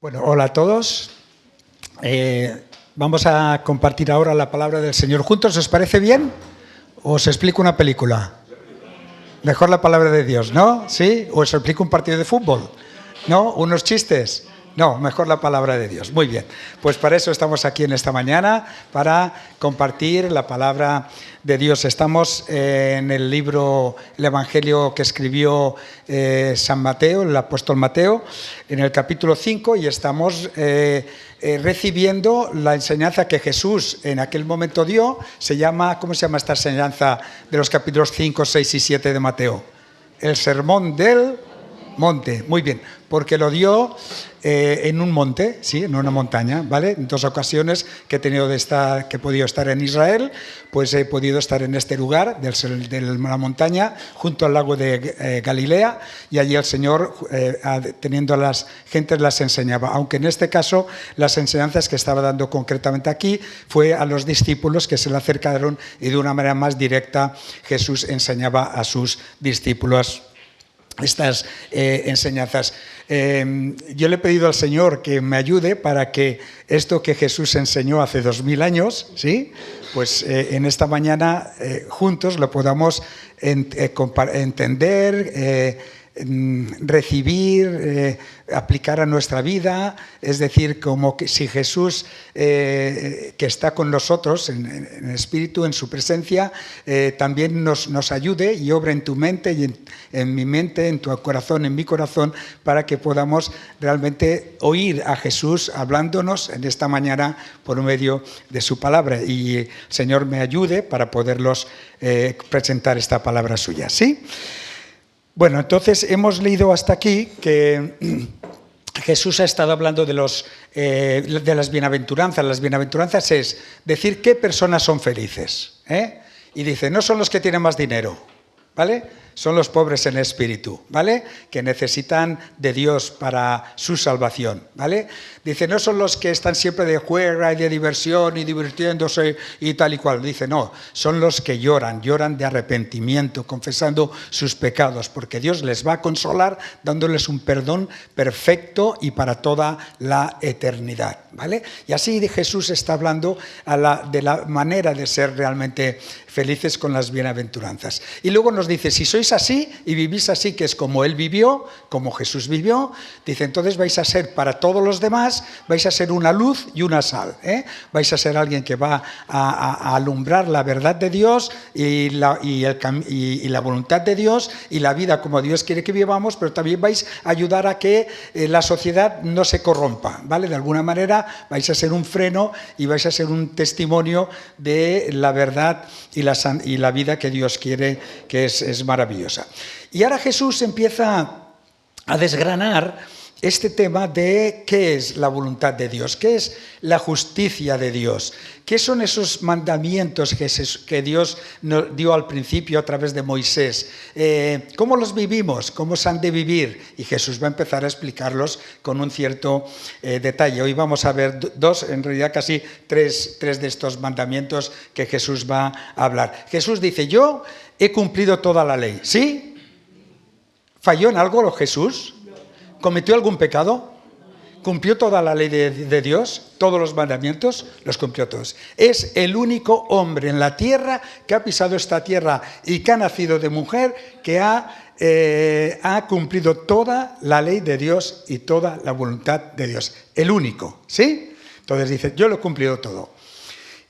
Bueno, hola a todos. Vamos a compartir ahora la palabra del Señor juntos. ¿Os parece bien? ¿O os explico una película? Mejor la palabra de Dios, ¿no? ¿Sí? ¿O os explico un partido de fútbol? ¿No? ¿Unos chistes? No, mejor la palabra de Dios. Muy bien. Pues para eso estamos aquí en esta mañana, para compartir la palabra de Dios. Estamos en el libro, el Evangelio que escribió San Mateo, el apóstol Mateo, en el capítulo 5, y estamos recibiendo la enseñanza que Jesús en aquel momento dio. ¿Cómo se llama esta enseñanza de los capítulos 5, 6 y 7 de Mateo? El sermón del monte. Muy bien, porque lo dio en un monte, sí, en una montaña, ¿vale? En dos ocasiones que he podido estar en Israel, pues he podido estar en este lugar de la montaña, junto al lago de Galilea, y allí el Señor, teniendo a las gentes, las enseñaba. Aunque en este caso, las enseñanzas que estaba dando concretamente aquí, fue a los discípulos que se le acercaron, y de una manera más directa Jesús enseñaba a sus discípulos estas enseñanzas. Yo le he pedido al Señor que me ayude para que esto que Jesús enseñó hace 2000 años, ¿sí? Pues en esta mañana juntos lo podamos entender, recibir, aplicar a nuestra vida. Es decir, como que si Jesús, que está con nosotros en espíritu, en su presencia, también nos ayude y obra en tu mente y en mi mente, en tu corazón, en mi corazón, para que podamos realmente oír a Jesús hablándonos en esta mañana por medio de su palabra, y el Señor me ayude para poderlos presentar esta palabra suya, ¿sí? Bueno, entonces hemos leído hasta aquí que Jesús ha estado hablando de las bienaventuranzas. Las bienaventuranzas es decir qué personas son felices, ¿eh? Y dice, no son los que tienen más dinero, ¿vale? Son los pobres en espíritu, ¿vale? Que necesitan de Dios para su salvación, ¿vale? Dice, no son los que están siempre de juerga y de diversión y divirtiéndose y tal y cual. Dice, no, son los que lloran de arrepentimiento, confesando sus pecados, porque Dios les va a consolar dándoles un perdón perfecto y para toda la eternidad, ¿vale? Y así Jesús está hablando de la manera de ser realmente felices con las bienaventuranzas. Y luego nos dice, si sois así y vivís así, que es como Él vivió, como Jesús vivió, dice, entonces vais a ser para todos los demás, vais a ser una luz y una sal, ¿eh? Vais a ser alguien que va a alumbrar la verdad de Dios y la voluntad de Dios y la vida como Dios quiere que vivamos, pero también vais a ayudar a que la sociedad no se corrompa, ¿vale? De alguna manera vais a ser un freno y vais a ser un testimonio de la verdad y la vida que Dios quiere, que es maravillosa. Y ahora Jesús empieza a desgranar este tema de qué es la voluntad de Dios, qué es la justicia de Dios, qué son esos mandamientos que Dios nos dio al principio a través de Moisés, cómo los vivimos, cómo se han de vivir, y Jesús va a empezar a explicarlos con un cierto detalle. Hoy vamos a ver en realidad casi tres de estos mandamientos que Jesús va a hablar. Jesús dice, yo he cumplido toda la ley, ¿sí? ¿Falló en algo Jesús? ¿Cometió algún pecado? ¿Cumplió toda la ley de Dios? ¿Todos los mandamientos? Los cumplió todos. Es el único hombre en la tierra que ha pisado esta tierra y que ha nacido de mujer, que ha cumplido toda la ley de Dios y toda la voluntad de Dios. El único, ¿sí? Entonces dice, yo lo he cumplido todo.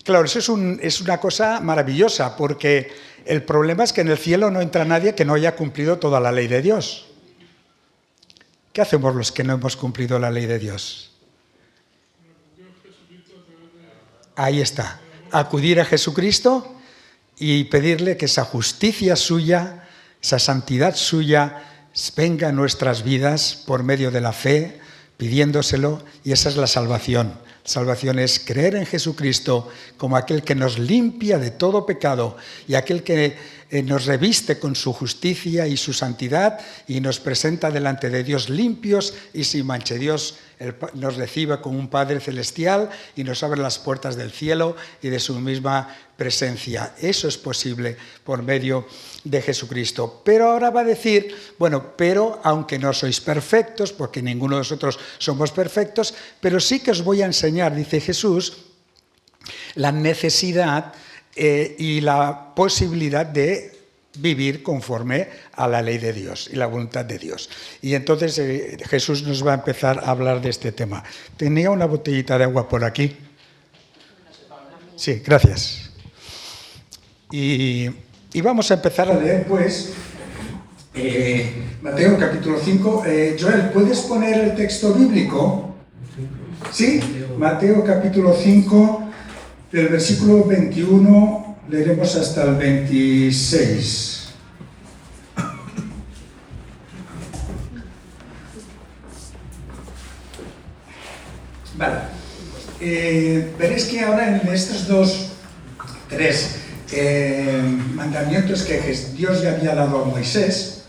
Claro, eso es una cosa maravillosa, porque el problema es que en el cielo no entra nadie que no haya cumplido toda la ley de Dios. ¿Qué hacemos los que no hemos cumplido la ley de Dios? Ahí está. Acudir a Jesucristo y pedirle que esa justicia suya, esa santidad suya, venga a nuestras vidas por medio de la fe, pidiéndoselo, y esa es la salvación. Salvación es creer en Jesucristo como aquel que nos limpia de todo pecado y aquel que nos reviste con su justicia y su santidad y nos presenta delante de Dios limpios y sin mancha. Dios nos recibe como un Padre celestial y nos abre las puertas del cielo y de su misma presencia. Eso es posible por medio de Jesucristo. Pero ahora va a decir, bueno, pero aunque no sois perfectos, porque ninguno de nosotros somos perfectos, pero sí que os voy a enseñar, dice Jesús, la necesidad y la posibilidad de vivir conforme a la ley de Dios y la voluntad de Dios. Y entonces Jesús nos va a empezar a hablar de este tema. Tenía una botellita de agua por aquí. Sí, gracias. Y vamos a empezar a leer, pues, Mateo capítulo 5. Joel, ¿puedes poner el texto bíblico? Sí, Mateo capítulo 5, del versículo 21, leeremos hasta el 26. Vale. Veréis que ahora en estos tres mandamientos que Dios ya había dado a Moisés,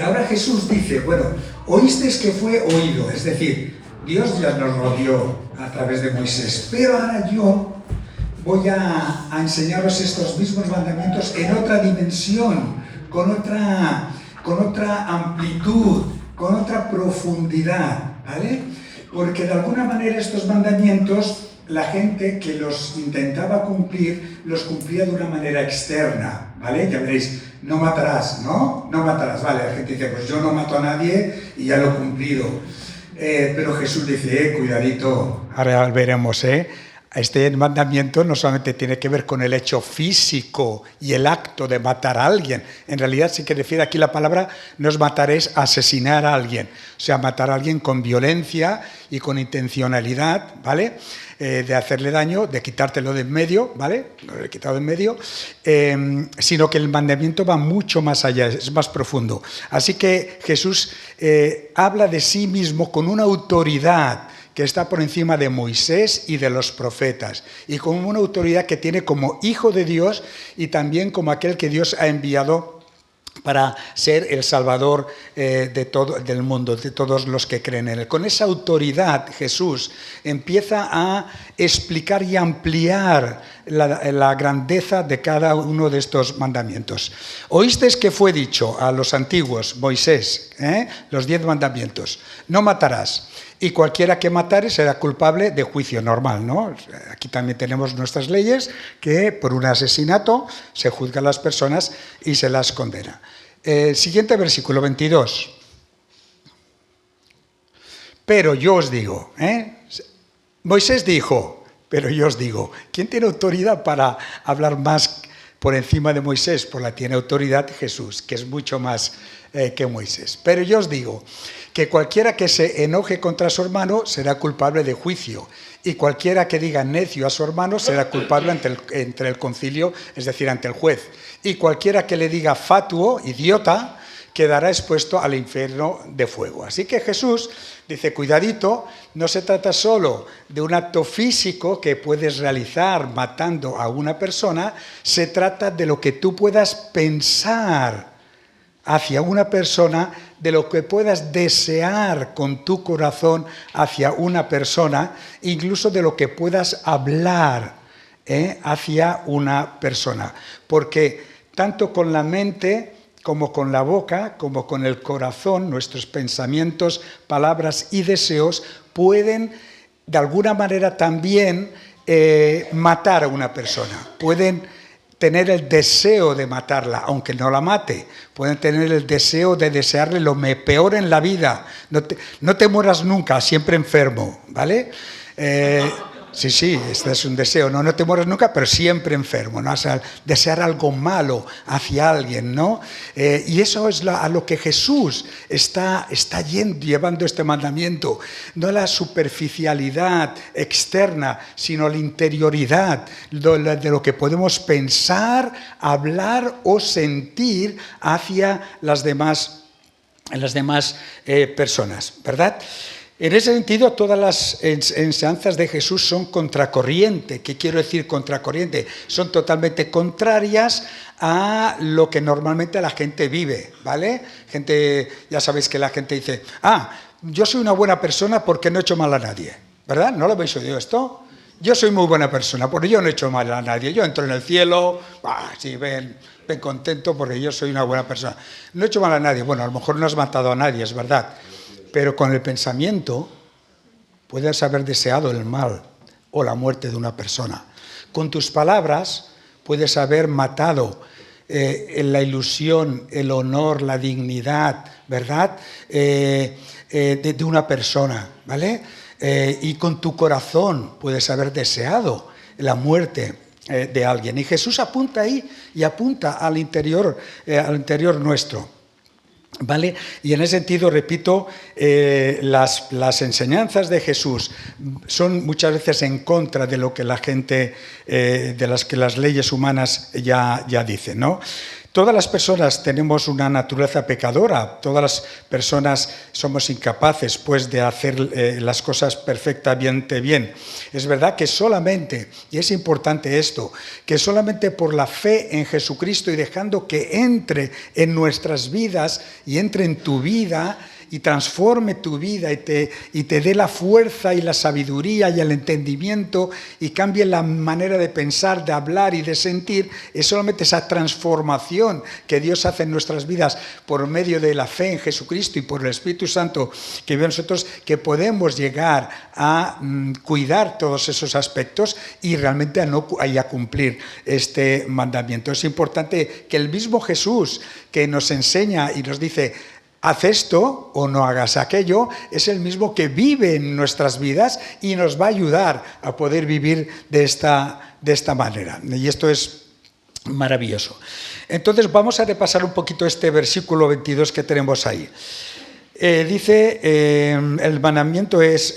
ahora Jesús dice, bueno, oísteis que fue oído, es decir, Dios ya nos lo dio a través de Moisés, pero ahora yo voy a enseñaros estos mismos mandamientos en otra dimensión, con otra amplitud, con otra profundidad, ¿vale? Porque de alguna manera estos mandamientos, la gente que los intentaba cumplir, los cumplía de una manera externa, ¿vale? Ya veréis, no matarás, ¿no? No matarás, ¿vale? La gente dice, pues yo no mato a nadie y ya lo he cumplido. Pero Jesús dice, cuidadito, ahora veremos, este mandamiento no solamente tiene que ver con el hecho físico y el acto de matar a alguien. En realidad sí que refiere aquí la palabra, no es matar, es asesinar a alguien. O sea, matar a alguien con violencia y con intencionalidad, ¿vale? De hacerle daño, de quitártelo de en medio, ¿vale? No lo he quitado de en medio, sino que el mandamiento va mucho más allá, es más profundo. Así que Jesús habla de sí mismo con una autoridad que está por encima de Moisés y de los profetas, y con una autoridad que tiene como hijo de Dios y también como aquel que Dios ha enviado para ser el Salvador del mundo, de todos los que creen en Él. Con esa autoridad Jesús empieza a explicar y ampliar la grandeza de cada uno de estos mandamientos. Oísteis que fue dicho a los antiguos, Moisés, los 10 mandamientos, no matarás. Y cualquiera que matare será culpable de juicio normal, ¿no? Aquí también tenemos nuestras leyes que por un asesinato se juzgan las personas y se las condena. Siguiente versículo, 22. Pero yo os digo, Moisés dijo, pero yo os digo, ¿quién tiene autoridad para hablar más por encima de Moisés? Pues la tiene autoridad Jesús, que es mucho más que Moisés. Pero yo os digo que cualquiera que se enoje contra su hermano será culpable de juicio, y cualquiera que diga necio a su hermano será culpable ante el concilio, es decir, ante el juez. Y cualquiera que le diga fatuo, idiota, quedará expuesto al infierno de fuego. Así que Jesús dice, cuidadito, no se trata solo de un acto físico que puedes realizar matando a una persona, se trata de lo que tú puedas pensar hacia una persona, de lo que puedas desear con tu corazón hacia una persona, incluso de lo que puedas hablar hacia una persona. Porque tanto con la mente como con la boca, como con el corazón, nuestros pensamientos, palabras y deseos pueden de alguna manera también matar a una persona. Pueden tener el deseo de matarla, aunque no la mate. Pueden tener el deseo de desearle lo peor en la vida. No te mueras nunca, siempre enfermo, ¿vale? Sí, este es un deseo, no te mueras nunca, pero siempre enfermo, ¿no? O sea, desear algo malo hacia alguien, ¿no? Y eso es a lo que Jesús está llevando este mandamiento, no la superficialidad externa, sino la interioridad de lo que podemos pensar, hablar o sentir hacia las demás personas, ¿verdad? En ese sentido, todas las enseñanzas de Jesús son contracorriente. ¿Qué quiero decir contracorriente? Son totalmente contrarias a lo que normalmente la gente vive, ¿vale? Ya sabéis que la gente dice, yo soy una buena persona porque no he hecho mal a nadie, ¿verdad? ¿No lo habéis oído esto? Yo soy muy buena persona porque yo no he hecho mal a nadie. Yo entro en el cielo, sí, ven contento porque yo soy una buena persona. No he hecho mal a nadie. Bueno, a lo mejor no has matado a nadie, es verdad. Pero con el pensamiento puedes haber deseado el mal o la muerte de una persona. Con tus palabras puedes haber matado la ilusión, el honor, la dignidad, ¿verdad? De una persona, ¿vale? Y con tu corazón puedes haber deseado la muerte de alguien. Y Jesús apunta ahí y apunta al interior nuestro, ¿vale? Y en ese sentido, repito, las enseñanzas de Jesús son muchas veces en contra de lo que la gente, de las que las leyes humanas ya dicen, ¿no? Todas las personas tenemos una naturaleza pecadora, todas las personas somos incapaces pues, de hacer las cosas perfectamente bien. Es verdad que solamente, y es importante esto, que solamente por la fe en Jesucristo y dejando que entre en nuestras vidas y entre en tu vida y transforme tu vida y te dé la fuerza y la sabiduría y el entendimiento y cambie la manera de pensar, de hablar y de sentir, es solamente esa transformación que Dios hace en nuestras vidas por medio de la fe en Jesucristo y por el Espíritu Santo que vive en nosotros, que podemos llegar a cuidar todos esos aspectos y realmente a cumplir este mandamiento. Es importante que el mismo Jesús que nos enseña y nos dice haz esto o no hagas aquello, es el mismo que vive en nuestras vidas y nos va a ayudar a poder vivir de esta manera. Y esto es maravilloso. Entonces vamos a repasar un poquito este versículo 22 que tenemos ahí. Dice, el mandamiento es,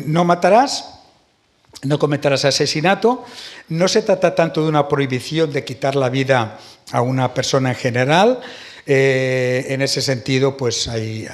no matarás, no cometerás asesinato. No se trata tanto de una prohibición de quitar la vida a una persona en general. En ese sentido, pues hay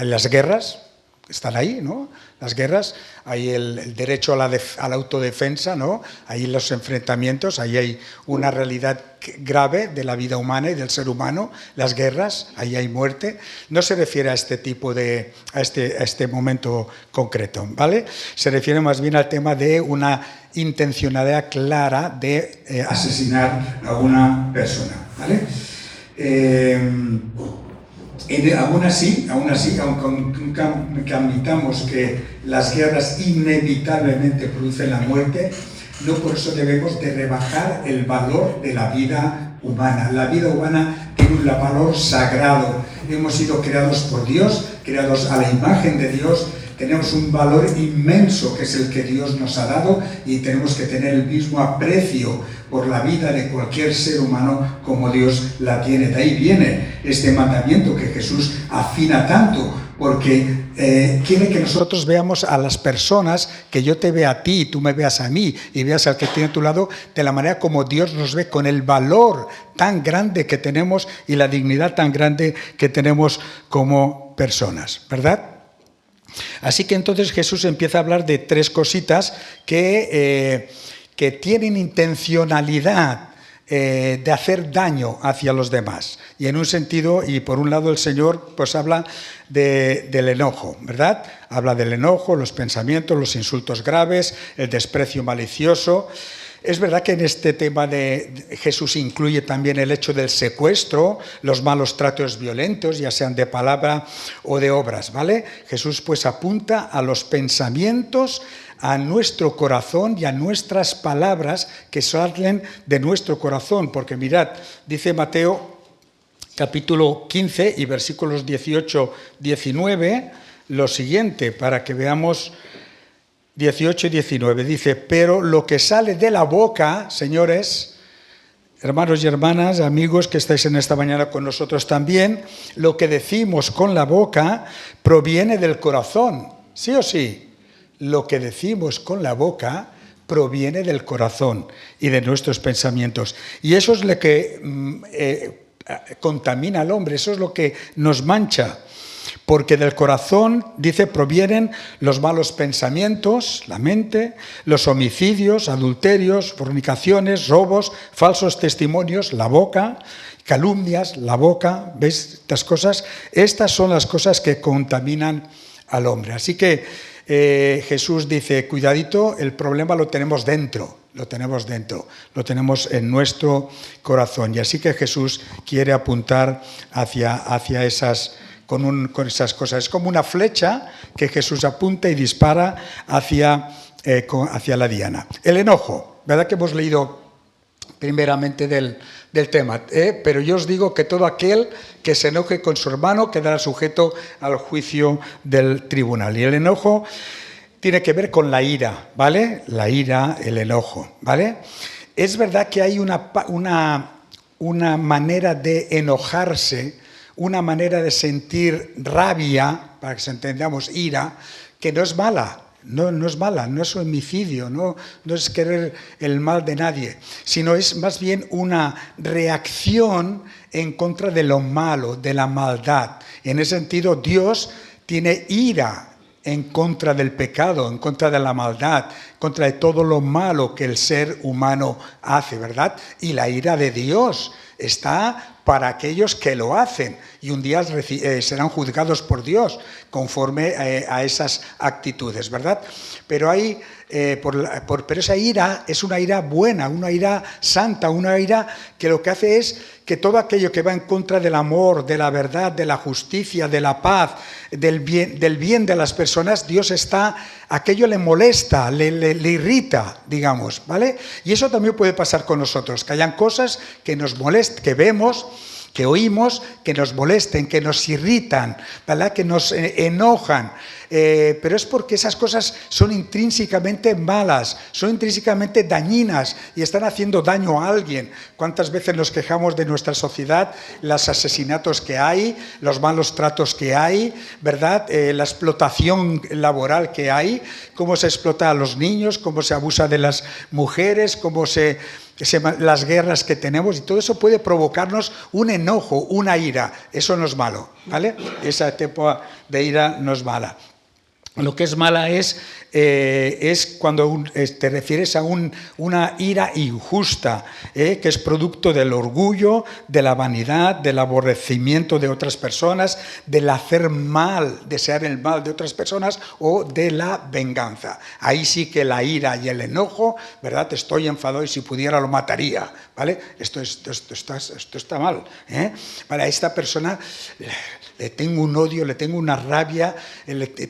las guerras, están ahí, ¿no? Las guerras, hay el derecho a la autodefensa, ¿no? Hay los enfrentamientos, ahí hay una realidad grave de la vida humana y del ser humano, las guerras, ahí hay muerte. No se refiere a este tipo a este momento concreto, ¿vale? Se refiere más bien al tema de una intencionalidad clara de asesinar a una persona, ¿vale? Aún así, aunque admitamos que las guerras inevitablemente producen la muerte, no por eso debemos de rebajar el valor de la vida humana. La vida humana tiene un valor sagrado. Hemos sido creados por Dios, creados a la imagen de Dios. Tenemos un valor inmenso que es el que Dios nos ha dado y tenemos que tener el mismo aprecio por la vida de cualquier ser humano como Dios la tiene. De ahí viene este mandamiento que Jesús afina tanto, porque quiere que nosotros veamos a las personas, que yo te vea a ti, tú me veas a mí y veas al que tiene a tu lado, de la manera como Dios nos ve, con el valor tan grande que tenemos y la dignidad tan grande que tenemos como personas, ¿verdad? Así que entonces Jesús empieza a hablar de tres cositas que tienen intencionalidad de hacer daño hacia los demás. Y en un sentido, y por un lado el Señor pues habla del enojo, ¿verdad? Habla del enojo, los pensamientos, los insultos graves, el desprecio malicioso. Es verdad que en este tema de Jesús incluye también el hecho del secuestro, los malos tratos violentos, ya sean de palabra o de obras, ¿vale? Jesús pues apunta a los pensamientos, a nuestro corazón y a nuestras palabras que salen de nuestro corazón, porque mirad, dice Mateo capítulo 15 y versículos 18-19 lo siguiente, para que veamos 18 y 19, dice, pero lo que sale de la boca, señores, hermanos y hermanas, amigos que estáis en esta mañana con nosotros también, lo que decimos con la boca proviene del corazón, sí o sí. Lo que decimos con la boca proviene del corazón y de nuestros pensamientos. Y eso es lo que contamina al hombre, eso es lo que nos mancha. Porque del corazón, dice, provienen los malos pensamientos, la mente, los homicidios, adulterios, fornicaciones, robos, falsos testimonios, la boca, calumnias, la boca, ¿veis estas cosas? Estas son las cosas que contaminan al hombre. Así que Jesús dice, cuidadito, el problema lo tenemos dentro, lo tenemos en nuestro corazón. Y así que Jesús quiere apuntar hacia esas, con esas cosas. Es como una flecha que Jesús apunta y dispara hacia la diana. El enojo, ¿verdad que hemos leído primeramente del tema? Pero yo os digo que todo aquel que se enoje con su hermano quedará sujeto al juicio del tribunal. Y el enojo tiene que ver con la ira, ¿vale? La ira, el enojo, ¿vale? Es verdad que hay una manera de enojarse, una manera de sentir rabia, para que entendamos ira, que no es mala. No es mala, no es homicidio, no es querer el mal de nadie, sino es más bien una reacción en contra de lo malo, de la maldad. En ese sentido, Dios tiene ira en contra del pecado, en contra de la maldad, en contra de todo lo malo que el ser humano hace, ¿verdad? Y la ira de Dios está para aquellos que lo hacen y un día serán juzgados por Dios conforme a esas actitudes, ¿verdad? Pero pero esa ira es una ira buena, una ira santa, una ira que lo que hace es que todo aquello que va en contra del amor, de la verdad, de la justicia, de la paz, del bien de las personas, Dios aquello le molesta, le irrita, digamos, ¿vale? Y eso también puede pasar con nosotros, que hayan cosas que nos molestan, que vemos, que oímos, que nos molesten, que nos irritan, ¿verdad? Que nos enojan. Pero es porque esas cosas son intrínsecamente malas, son intrínsecamente dañinas y están haciendo daño a alguien. ¿Cuántas veces nos quejamos de nuestra sociedad, los asesinatos que hay, los malos tratos que hay, ¿verdad? La explotación laboral que hay, cómo se explota a los niños, cómo se abusa de las mujeres, las guerras que tenemos, y todo eso puede provocarnos un enojo, una ira. Eso no es malo, ¿vale? Esa tipo de ira no es mala. Lo que es mala es cuando te refieres a una ira injusta, que es producto del orgullo, de la vanidad, del aborrecimiento de otras personas, del hacer mal, desear el mal de otras personas o de la venganza. Ahí sí que la ira y el enojo, ¿verdad? Estoy enfadado y si pudiera lo mataría, ¿vale? Esto está mal, ¿eh? Para esta persona le tengo un odio, le tengo una rabia,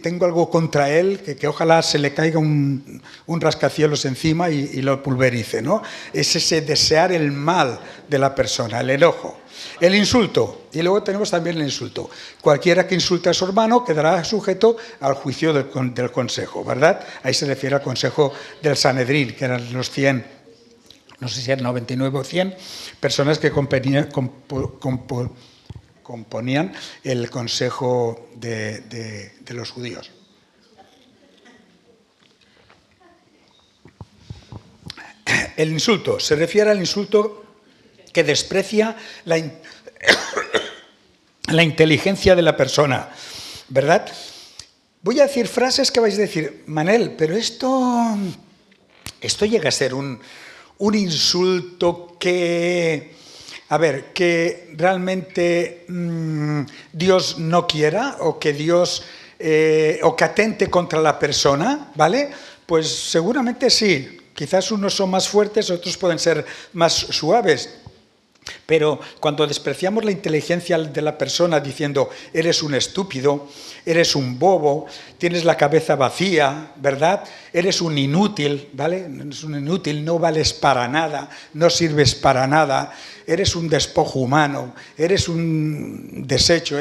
tengo algo contra él, que ojalá se le caiga un rascacielos encima y lo pulverice, ¿no? Es ese desear el mal de la persona, el enojo. El insulto, y luego tenemos también el insulto. Cualquiera que insulte a su hermano quedará sujeto al juicio del consejo, ¿verdad? Ahí se refiere al consejo del Sanedrín, que eran los 100, no sé si eran 99 o 100 personas que componían el consejo de los judíos. El insulto se refiere al insulto que desprecia la inteligencia de la persona, ¿verdad? Voy a decir frases que vais a decir, Manel, pero esto llega a ser un insulto que realmente Dios no quiera o que Dios o que atente contra la persona, ¿vale? Pues seguramente sí. Quizás unos son más fuertes, otros pueden ser más suaves. Pero cuando despreciamos la inteligencia de la persona diciendo eres un estúpido, eres un bobo, tienes la cabeza vacía, ¿verdad? Eres un inútil, ¿vale? Eres un inútil, no vales para nada, no sirves para nada, eres un despojo humano, eres un desecho.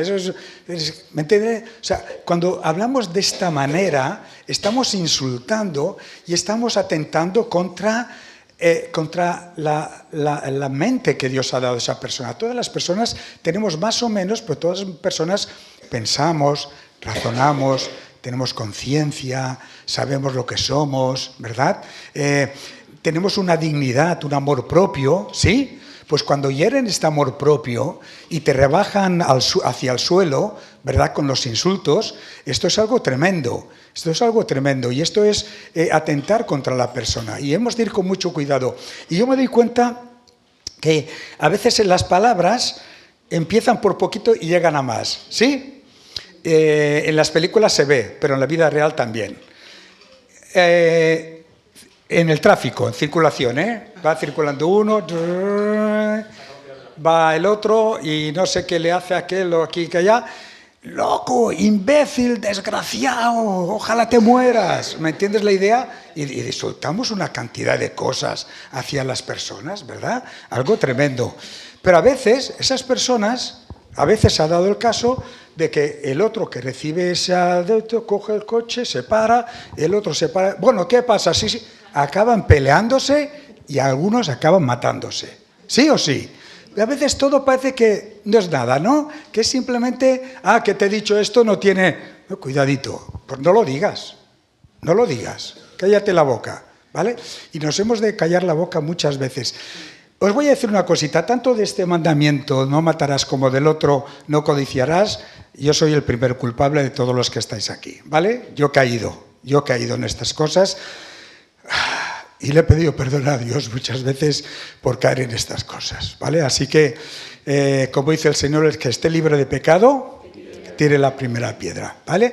¿Me entiendes? O sea, cuando hablamos de esta manera, estamos insultando y estamos atentando contra la mente que Dios ha dado a esa persona. Todas las personas tenemos más o menos, pero todas las personas pensamos, razonamos, tenemos conciencia, sabemos lo que somos, ¿verdad? Tenemos una dignidad, un amor propio, ¿sí? Pues cuando hieren este amor propio y te rebajan hacia el suelo, ¿verdad?, con los insultos, esto es algo tremendo. Esto es algo tremendo y esto es atentar contra la persona y hemos de ir con mucho cuidado. Y yo me doy cuenta que a veces en las palabras empiezan por poquito y llegan a más, ¿sí? en las películas se ve, pero en la vida real también. En el tráfico, en circulación, va circulando uno, va el otro y no sé qué le hace aquel o aquí que allá. Loco, imbécil, desgraciado, ojalá te mueras. ¿Me entiendes la idea? Y soltamos una cantidad de cosas hacia las personas, ¿verdad? Algo tremendo. Pero a veces, esas personas, a veces ha dado el caso de que el otro que recibe ese adeuto coge el coche, se para, el otro se para. Bueno, ¿qué pasa? Sí, acaban peleándose y algunos acaban matándose. ¿Sí o sí? Y a veces todo parece que no es nada, ¿no? Que es simplemente, que te he dicho esto, no tiene... No, cuidadito, pues no lo digas, cállate la boca, ¿vale? Y nos hemos de callar la boca muchas veces. Os voy a decir una cosita, tanto de este mandamiento, no matarás, como del otro, no codiciarás, yo soy el primer culpable de todos los que estáis aquí, ¿vale? Yo he caído en estas cosas. Y le he pedido perdón a Dios muchas veces por caer en estas cosas, ¿vale? Así que, como dice el Señor, el que esté libre de pecado, tire la primera piedra, ¿vale?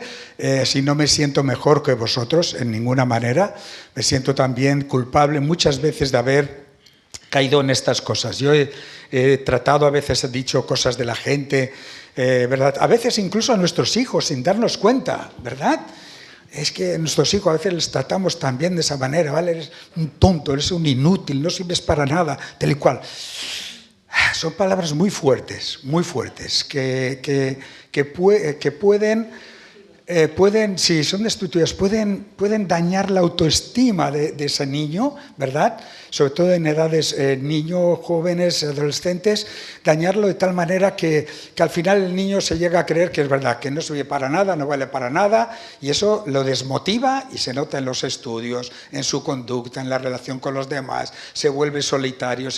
Si no me siento mejor que vosotros, en ninguna manera, me siento también culpable muchas veces de haber caído en estas cosas. Yo he tratado, a veces he dicho cosas de la gente, ¿verdad? A veces incluso a nuestros hijos, sin darnos cuenta, ¿verdad? Es que a nuestros hijos a veces les tratamos también de esa manera, ¿vale? Eres un tonto, eres un inútil, no sirves para nada, tal y cual. Son palabras muy fuertes, que pueden, si son destructivas, pueden dañar la autoestima de ese niño, ¿verdad? Sobre todo en edades niños, jóvenes, adolescentes, dañarlo de tal manera que al final el niño se llega a creer que es verdad, que no sirve para nada, no vale para nada, y eso lo desmotiva y se nota en los estudios, en su conducta, en la relación con los demás, se vuelve solitario,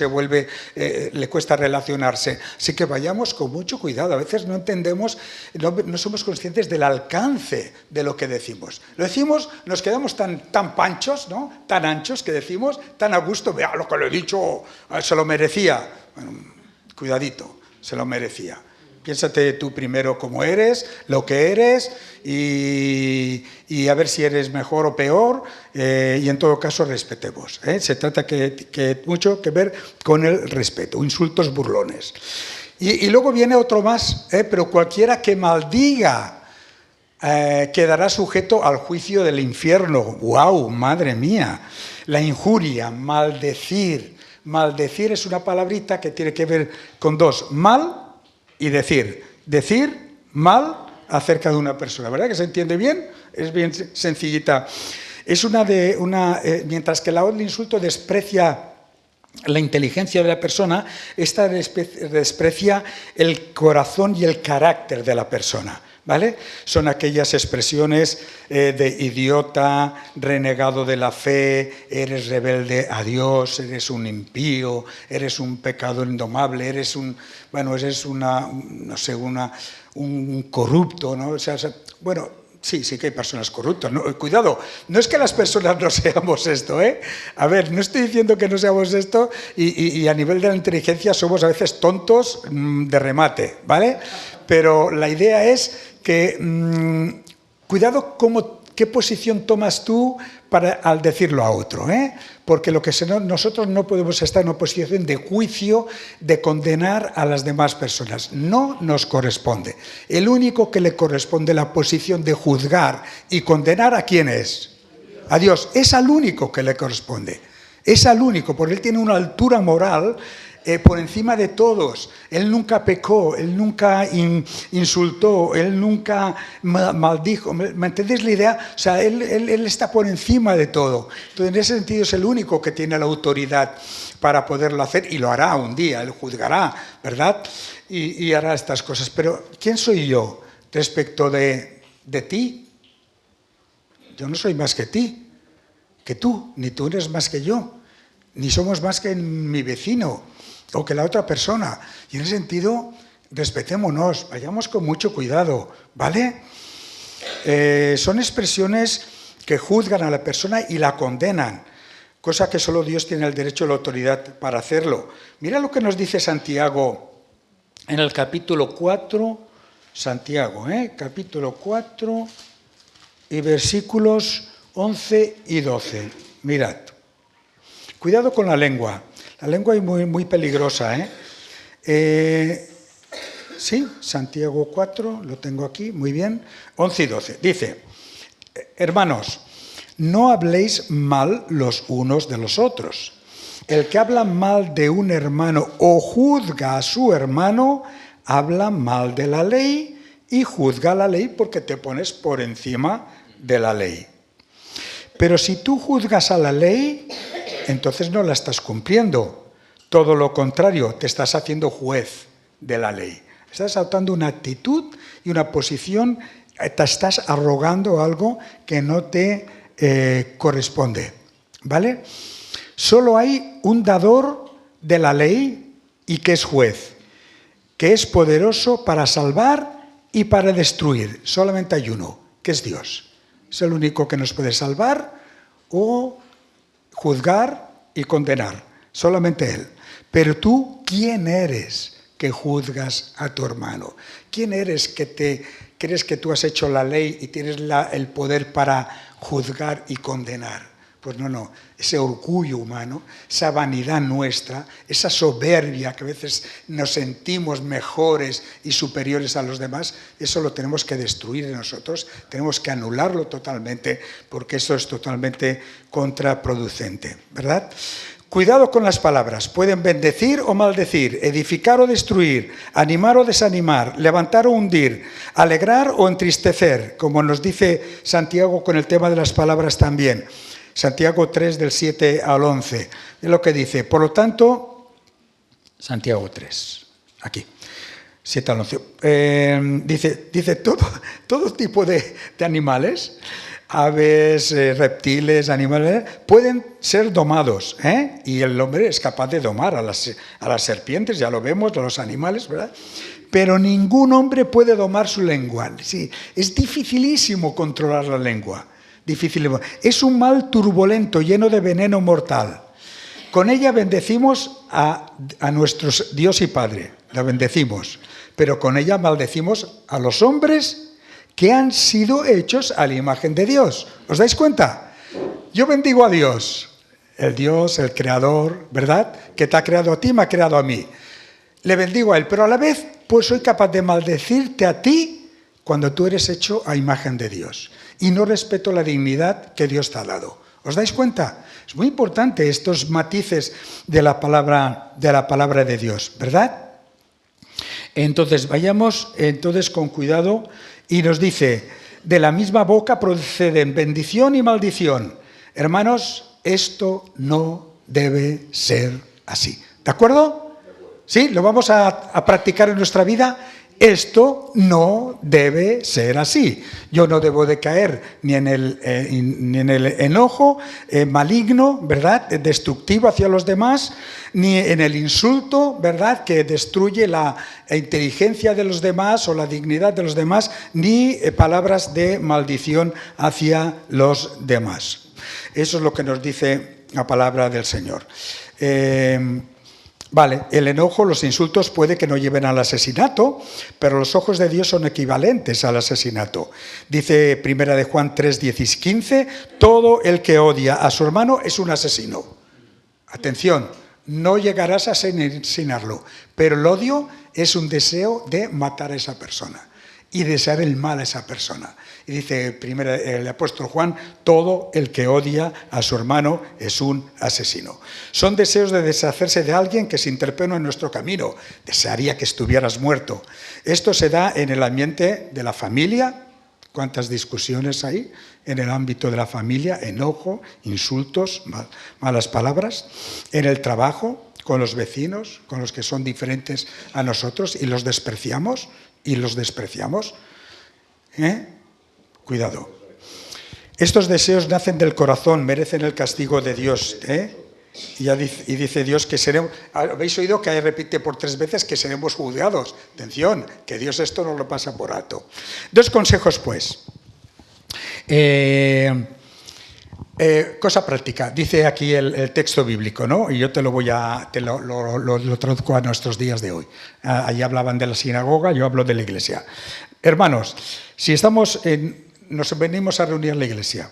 le cuesta relacionarse. Así que vayamos con mucho cuidado, a veces no entendemos, no somos conscientes del alcance de lo que decimos. Lo decimos, nos quedamos tan panchos, ¿no? Tan anchos que decimos, tan a gusto, vea lo que le he dicho, se lo merecía. Bueno, cuidadito, se lo merecía. Piénsate tú primero cómo eres, lo que eres y a ver si eres mejor o peor y en todo caso respetemos. Se trata que mucho que ver con el respeto, insultos burlones. Y luego viene otro más, pero cualquiera que maldiga quedará sujeto al juicio del infierno. ¡Wow! ¡Madre mía! La injuria, maldecir. Maldecir es una palabrita que tiene que ver con dos, mal y decir. Decir mal acerca de una persona. ¿Verdad que se entiende bien? Es bien sencillita. Es mientras que el insulto desprecia la inteligencia de la persona, esta desprecia el corazón y el carácter de la persona. ¿Vale? Son aquellas expresiones de idiota, renegado de la fe, eres rebelde a Dios, eres un impío, eres un pecador indomable, eres un corrupto, ¿no? Bueno, sí que hay personas corruptas. ¿No? Cuidado, no es que las personas no seamos esto, ¿eh? A ver, no estoy diciendo que no seamos esto y a nivel de la inteligencia somos a veces tontos de remate, ¿vale? Pero la idea es que cuidado qué posición tomas tú al decirlo a otro, porque nosotros no podemos estar en una posición de juicio, de condenar a las demás personas. No nos corresponde. El único que le corresponde la posición de juzgar y condenar, ¿a quién es? A Dios. Es al único que le corresponde. Es al único, porque Él tiene una altura moral por encima de todos. Él nunca pecó, Él nunca insultó, Él nunca maldijo. ¿Me entendéis la idea? O sea, él está por encima de todo. Entonces, en ese sentido es el único que tiene la autoridad para poderlo hacer y lo hará un día, Él juzgará, ¿verdad? Y hará estas cosas. Pero, ¿quién soy yo respecto de ti? Yo no soy más que tú, ni tú eres más que yo, ni somos más que mi vecino o que la otra persona. Y en ese sentido, respetémonos, vayamos con mucho cuidado, ¿vale? Son expresiones que juzgan a la persona y la condenan, cosa que solo Dios tiene el derecho y la autoridad para hacerlo. Mira lo que nos dice Santiago en el capítulo 4, Santiago, capítulo 4 y versículos 11 y 12. Mirad. Cuidado con la lengua. La lengua es muy, muy peligrosa. Sí, Santiago 4, lo tengo aquí, muy bien. 11 y 12. Dice, hermanos, no habléis mal los unos de los otros. El que habla mal de un hermano o juzga a su hermano, habla mal de la ley y juzga la ley porque te pones por encima de la ley. Pero si tú juzgas a la ley, entonces no la estás cumpliendo. Todo lo contrario, te estás haciendo juez de la ley. Estás adoptando una actitud y una posición, te estás arrogando algo que no te corresponde. ¿Vale? Solo hay un dador de la ley y que es juez, que es poderoso para salvar y para destruir. Solamente hay uno, que es Dios. Es el único que nos puede salvar o juzgar y condenar. Solamente Él. Pero tú, ¿quién eres que juzgas a tu hermano? ¿Quién eres que crees que tú has hecho la ley y tienes el poder para juzgar y condenar? Pues no, ese orgullo humano, esa vanidad nuestra, esa soberbia que a veces nos sentimos mejores y superiores a los demás, eso lo tenemos que destruir en nosotros, tenemos que anularlo totalmente, porque eso es totalmente contraproducente, ¿verdad? Cuidado con las palabras, pueden bendecir o maldecir, edificar o destruir, animar o desanimar, levantar o hundir, alegrar o entristecer, como nos dice Santiago con el tema de las palabras también. Santiago 3, del 7 al 11, es lo que dice. Por lo tanto, Santiago 3, aquí, 7 al 11, dice todo tipo de animales, aves, reptiles, animales, pueden ser domados, y el hombre es capaz de domar a las serpientes, ya lo vemos, a los animales, ¿verdad? Pero ningún hombre puede domar su lengua. Sí, es dificilísimo controlar la lengua. Difícil. Es un mal turbulento, lleno de veneno mortal. Con ella bendecimos a nuestro Dios y Padre, la bendecimos, pero con ella maldecimos a los hombres que han sido hechos a la imagen de Dios. ¿Os dais cuenta? Yo bendigo a Dios, el Creador, ¿verdad? Que te ha creado a ti, me ha creado a mí. Le bendigo a Él, pero a la vez, pues soy capaz de maldecirte a ti cuando tú eres hecho a imagen de Dios. Y no respeto la dignidad que Dios te ha dado. ¿Os dais cuenta? Es muy importante estos matices de la palabra de Dios, ¿verdad? Entonces, vayamos con cuidado y nos dice, de la misma boca proceden bendición y maldición. Hermanos, esto no debe ser así. ¿De acuerdo? ¿Sí? ¿Lo vamos a practicar en nuestra vida? Esto no debe ser así. Yo no debo de caer ni en el enojo maligno, ¿verdad?, destructivo hacia los demás, ni en el insulto, ¿verdad?, que destruye la inteligencia de los demás o la dignidad de los demás, ni palabras de maldición hacia los demás. Eso es lo que nos dice la palabra del Señor. Vale, el enojo, los insultos puede que no lleven al asesinato, pero los ojos de Dios son equivalentes al asesinato. Dice 1 de Juan 3, 10 y 15, todo el que odia a su hermano es un asesino. Atención, no llegarás a asesinarlo, pero el odio es un deseo de matar a esa persona y desear el mal a esa persona. Y dice el apóstol Juan, todo el que odia a su hermano es un asesino. Son deseos de deshacerse de alguien que se interpone en nuestro camino. Desearía que estuvieras muerto. Esto se da en el ambiente de la familia. ¿Cuántas discusiones hay en el ámbito de la familia? Enojo, insultos, malas palabras. En el trabajo, con los vecinos, con los que son diferentes a nosotros y los despreciamos. Cuidado. Estos deseos nacen del corazón, merecen el castigo de Dios. Y dice Dios que seremos... Habéis oído que repite por 3 veces que seremos juzgados. Atención, que Dios esto no lo pasa por alto. 2 consejos, pues. Cosa práctica. Dice aquí el texto bíblico, ¿no? Y yo lo traduzco a nuestros días de hoy. Allí hablaban de la sinagoga, yo hablo de la iglesia. Hermanos, si nos venimos a reunir en la iglesia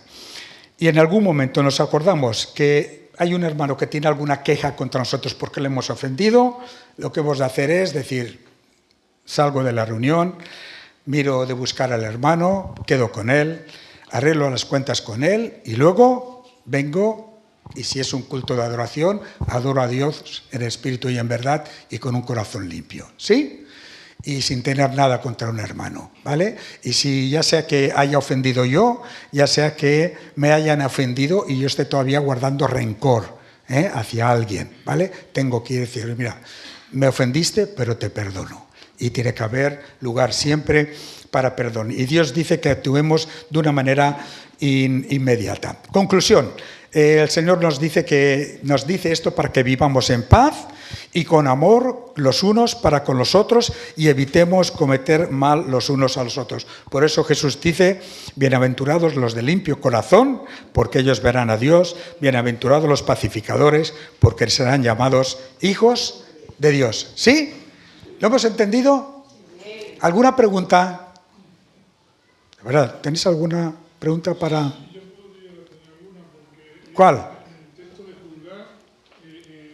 y en algún momento nos acordamos que hay un hermano que tiene alguna queja contra nosotros porque le hemos ofendido, lo que hemos de hacer es decir, salgo de la reunión, miro de buscar al hermano, quedo con él, arreglo las cuentas con él y luego vengo, y si es un culto de adoración, adoro a Dios en espíritu y en verdad y con un corazón limpio, ¿sí? Y sin tener nada contra un hermano, ¿vale? Y si ya sea que haya ofendido yo, ya sea que me hayan ofendido y yo esté todavía guardando rencor hacia alguien, ¿vale? Tengo que decir, mira, me ofendiste, pero te perdono. Y tiene que haber lugar siempre para perdón. Y Dios dice que actuemos de una manera inmediata. Conclusión. El Señor nos dice esto para que vivamos en paz y con amor los unos para con los otros y evitemos cometer mal los unos a los otros. Por eso Jesús dice, bienaventurados los de limpio corazón, porque ellos verán a Dios, bienaventurados los pacificadores, porque serán llamados hijos de Dios. ¿Sí? ¿Lo hemos entendido? ¿Alguna pregunta? De verdad, ¿tenéis alguna pregunta para...? ¿Cuál? En el texto de juzgar,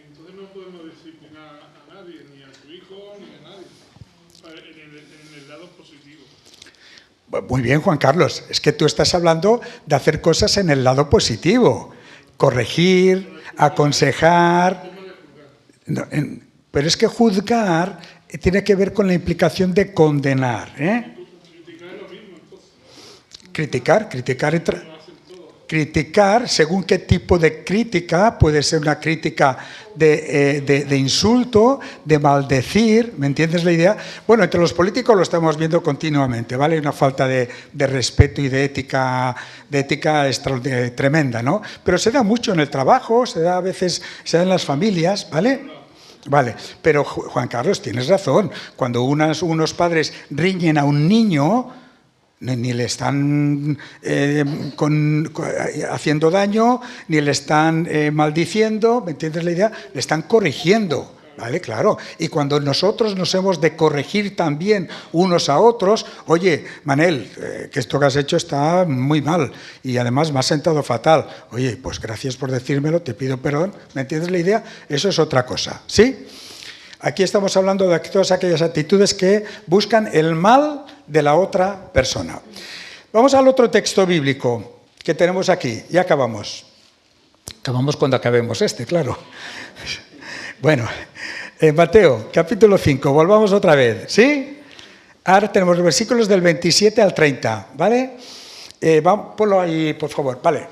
entonces no podemos disciplinar a nadie, ni a su hijo, ni a nadie, en el lado positivo. Muy bien, Juan Carlos, es que tú estás hablando de hacer cosas en el lado positivo, corregir, aconsejar, pero es que juzgar tiene que ver con la implicación de condenar. Criticar es lo mismo, entonces. Criticar, según qué tipo de crítica, puede ser una crítica de insulto, de maldecir, ¿me entiendes la idea? Bueno, entre los políticos lo estamos viendo continuamente, ¿vale? Hay una falta de respeto y de ética tremenda, ¿no? Pero se da mucho en el trabajo, a veces se da en las familias, ¿vale? Vale, pero Juan Carlos, tienes razón, cuando unos padres riñen a un niño, ni le están haciendo daño, ni le están maldiciendo, ¿me entiendes la idea? Le están corrigiendo, ¿vale? Claro. Y cuando nosotros nos hemos de corregir también unos a otros, oye, Manel, que esto que has hecho está muy mal y además me has sentado fatal. Oye, pues gracias por decírmelo, te pido perdón, ¿me entiendes la idea? Eso es otra cosa, ¿sí? Aquí estamos hablando de todas aquellas actitudes que buscan el mal de la otra persona. Vamos al otro texto bíblico que tenemos aquí. Ya acabamos. Acabamos cuando acabemos claro. Bueno, Mateo, capítulo 5, volvamos otra vez, ¿sí? Ahora tenemos los versículos del 27 al 30, ¿vale? Ponlo ahí, por favor, vale.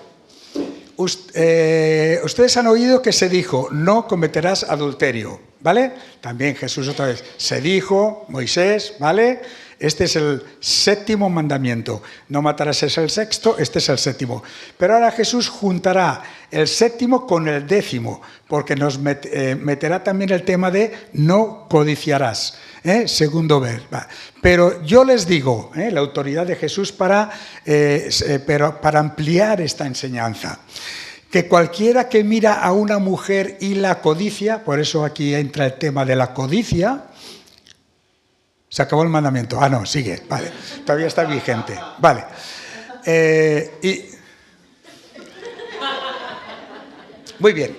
Ustedes han oído que se dijo, no cometerás adulterio, ¿vale? También Jesús otra vez, se dijo, Moisés, ¿vale? Este es el séptimo mandamiento, no matarás es el sexto, este es el séptimo. Pero ahora Jesús juntará el séptimo con el décimo, porque nos meterá también el tema de no codiciarás, segundo ver. Pero yo les digo, la autoridad de Jesús para ampliar esta enseñanza, que cualquiera que mira a una mujer y la codicia, por eso aquí entra el tema de la codicia. Se acabó el mandamiento. Ah, no, sigue. Vale, todavía está vigente. Vale. Muy bien.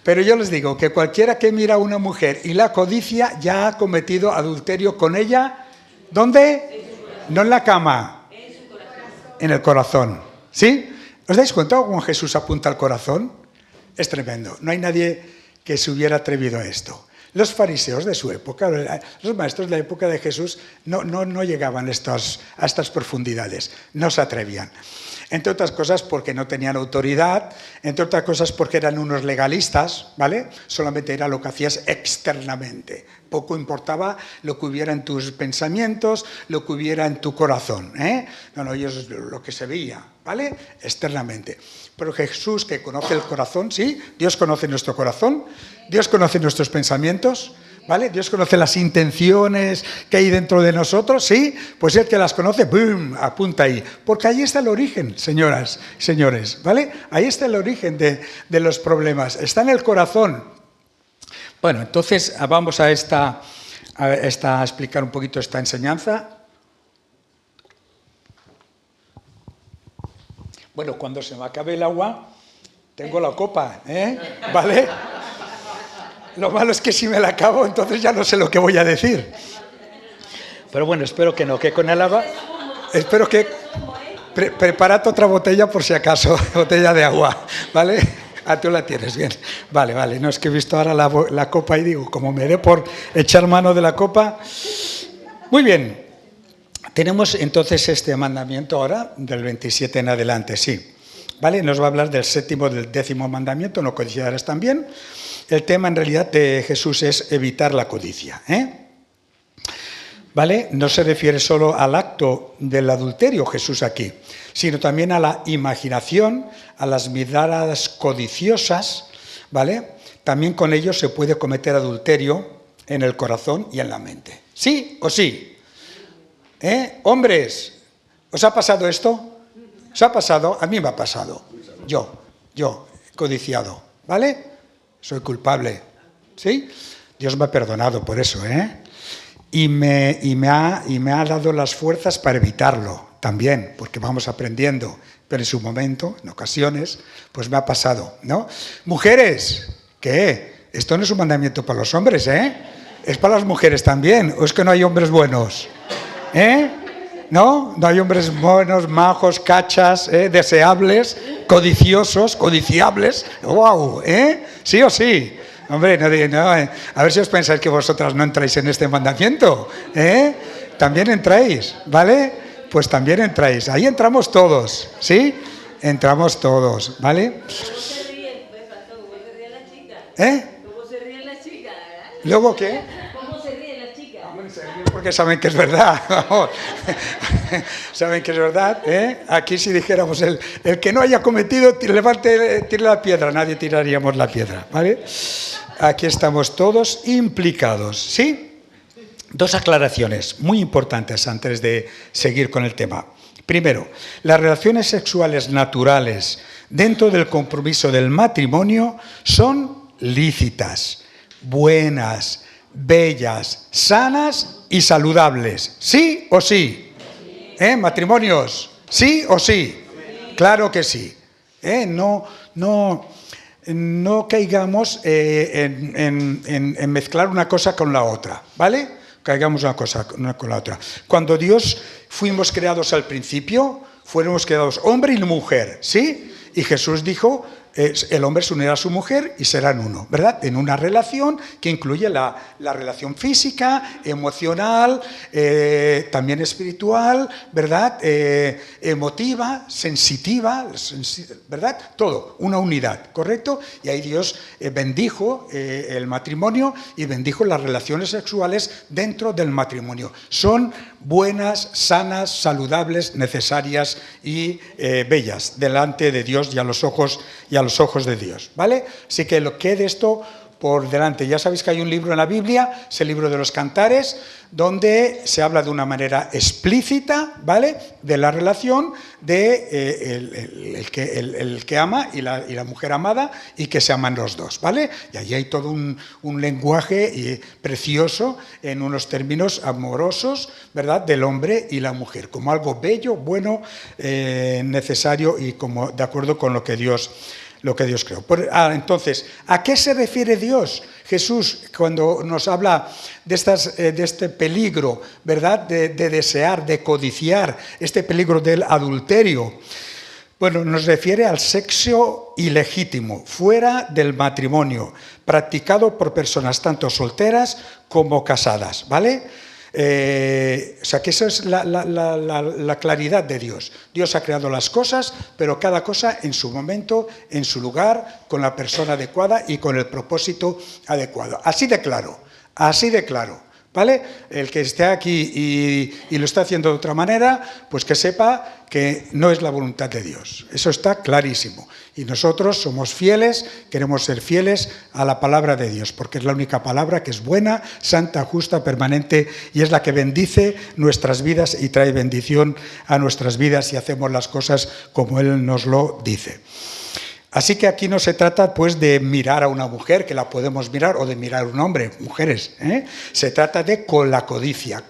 Pero yo les digo que cualquiera que mira a una mujer y la codicia ya ha cometido adulterio con ella. ¿Dónde? No en la cama. En el corazón. ¿Sí? ¿Os dais cuenta cómo Jesús apunta al corazón? Es tremendo. No hay nadie que se hubiera atrevido a esto. Los fariseos de su época, los maestros de la época de Jesús, no llegaban a estas profundidades, no se atrevían. Entre otras cosas porque no tenían autoridad, entre otras cosas porque eran unos legalistas, ¿vale? Solamente era lo que hacías externamente. Poco importaba lo que hubiera en tus pensamientos, lo que hubiera en tu corazón, No, ellos lo que se veía, ¿vale? Externamente. Pero Jesús, que conoce el corazón, ¿sí? Dios conoce nuestro corazón, Dios conoce nuestros pensamientos, ¿vale? Dios conoce las intenciones que hay dentro de nosotros, ¿sí? Pues el que las conoce, ¡boom!, apunta ahí. Porque ahí está el origen, señoras, señores, ¿vale? Ahí está el origen de los problemas, está en el corazón. Bueno, entonces vamos a explicar un poquito esta enseñanza. Bueno, cuando se me acabe el agua, tengo la copa, ¿vale? Lo malo es que si me la acabo, entonces ya no sé lo que voy a decir. Pero bueno, espero que no, que con el agua... Espero que... Preparad otra botella por si acaso, botella de agua, ¿vale? Ah, tú la tienes, bien. Vale. No, es que he visto ahora la copa y digo, como me dé por echar mano de la copa... Muy bien. Tenemos entonces este mandamiento ahora, del 27 en adelante, sí. ¿Vale? Nos va a hablar del 7º, del 10º mandamiento, no codiciarás también. El tema en realidad de Jesús es evitar la codicia, ¿Vale? No se refiere solo al acto del adulterio Jesús aquí, sino también a la imaginación, a las miradas codiciosas, ¿vale? También con ello se puede cometer adulterio en el corazón y en la mente. ¿Sí o sí? Hombres, ¿os ha pasado esto? ¿Os ha pasado? A mí me ha pasado. Yo he codiciado, ¿vale? Soy culpable, ¿sí? Dios me ha perdonado por eso, Y me ha dado las fuerzas para evitarlo también, porque vamos aprendiendo. Pero en su momento, en ocasiones, pues me ha pasado, ¿no? Mujeres, ¿qué? Esto no es un mandamiento para los hombres, es para las mujeres también. ¿O es que no hay hombres buenos? ¿No? No hay hombres buenos, majos, cachas, deseables, codiciosos, codiciables. ¡Wow! ¿Sí o sí? Hombre, no, a ver si os pensáis que vosotras no entráis en este mandamiento. También entráis, ¿vale? Pues también entráis. Ahí entramos todos, ¿sí? Entramos todos, ¿vale? ¿Cómo se ríe? ¿Cómo se ríe la chica? ¿Cómo se ríe la chica? ¿Luego qué? ¿Cómo se ríe la chica? Porque saben que es verdad, vamos. Saben que es verdad, Aquí si dijéramos el que no haya cometido, tire la piedra, nadie tiraríamos la piedra, ¿vale? Aquí estamos todos implicados, ¿sí? 2 aclaraciones muy importantes antes de seguir con el tema. Primero, las relaciones sexuales naturales dentro del compromiso del matrimonio son lícitas, buenas, bellas, sanas y saludables. ¿Sí o sí? ¿Matrimonios? ¿Sí o sí? Claro que sí. No caigamos en mezclar una cosa con la otra, ¿vale? Caigamos una cosa con la otra. Cuando Dios fuimos creados al principio, fuimos creados hombre y mujer, ¿sí? Y Jesús dijo, el hombre se unirá a su mujer y serán uno, ¿verdad? En una relación que incluye la relación física, emocional, también espiritual, ¿verdad? Emotiva, sensitiva, ¿verdad? Todo, una unidad, ¿correcto? Y ahí Dios bendijo el matrimonio y bendijo las relaciones sexuales dentro del matrimonio. Son buenas, sanas, saludables, necesarias y bellas delante de Dios y a los ojos de Dios, ¿vale? Así que lo que de esto por delante. Ya sabéis que hay un libro en la Biblia, es el libro de los Cantares, donde se habla de una manera explícita, ¿vale?, de la relación de el que ama y la mujer amada, y que se aman los dos, ¿vale? Y allí hay todo un lenguaje precioso en unos términos amorosos, ¿verdad?, del hombre y la mujer, como algo bello, bueno, necesario y como de acuerdo con lo que Dios creó. Entonces, ¿a qué se refiere Dios, Jesús, cuando nos habla de este peligro, ¿verdad?, de desear, de codiciar, este peligro del adulterio? Bueno, nos refiere al sexo ilegítimo, fuera del matrimonio, practicado por personas tanto solteras como casadas, ¿vale? O sea que eso es la claridad de Dios. Dios ha creado las cosas, pero cada cosa en su momento, en su lugar, con la persona adecuada y con el propósito adecuado. Así de claro, ¿vale? El que esté aquí y lo está haciendo de otra manera, pues que sepa que no es la voluntad de Dios. Eso está clarísimo. Y nosotros somos fieles, queremos ser fieles a la palabra de Dios, porque es la única palabra que es buena, santa, justa, permanente, y es la que bendice nuestras vidas y trae bendición a nuestras vidas si hacemos las cosas como Él nos lo dice. Así que aquí no se trata pues de mirar a una mujer, que la podemos mirar, o de mirar a un hombre, mujeres, Se trata de con la codicia,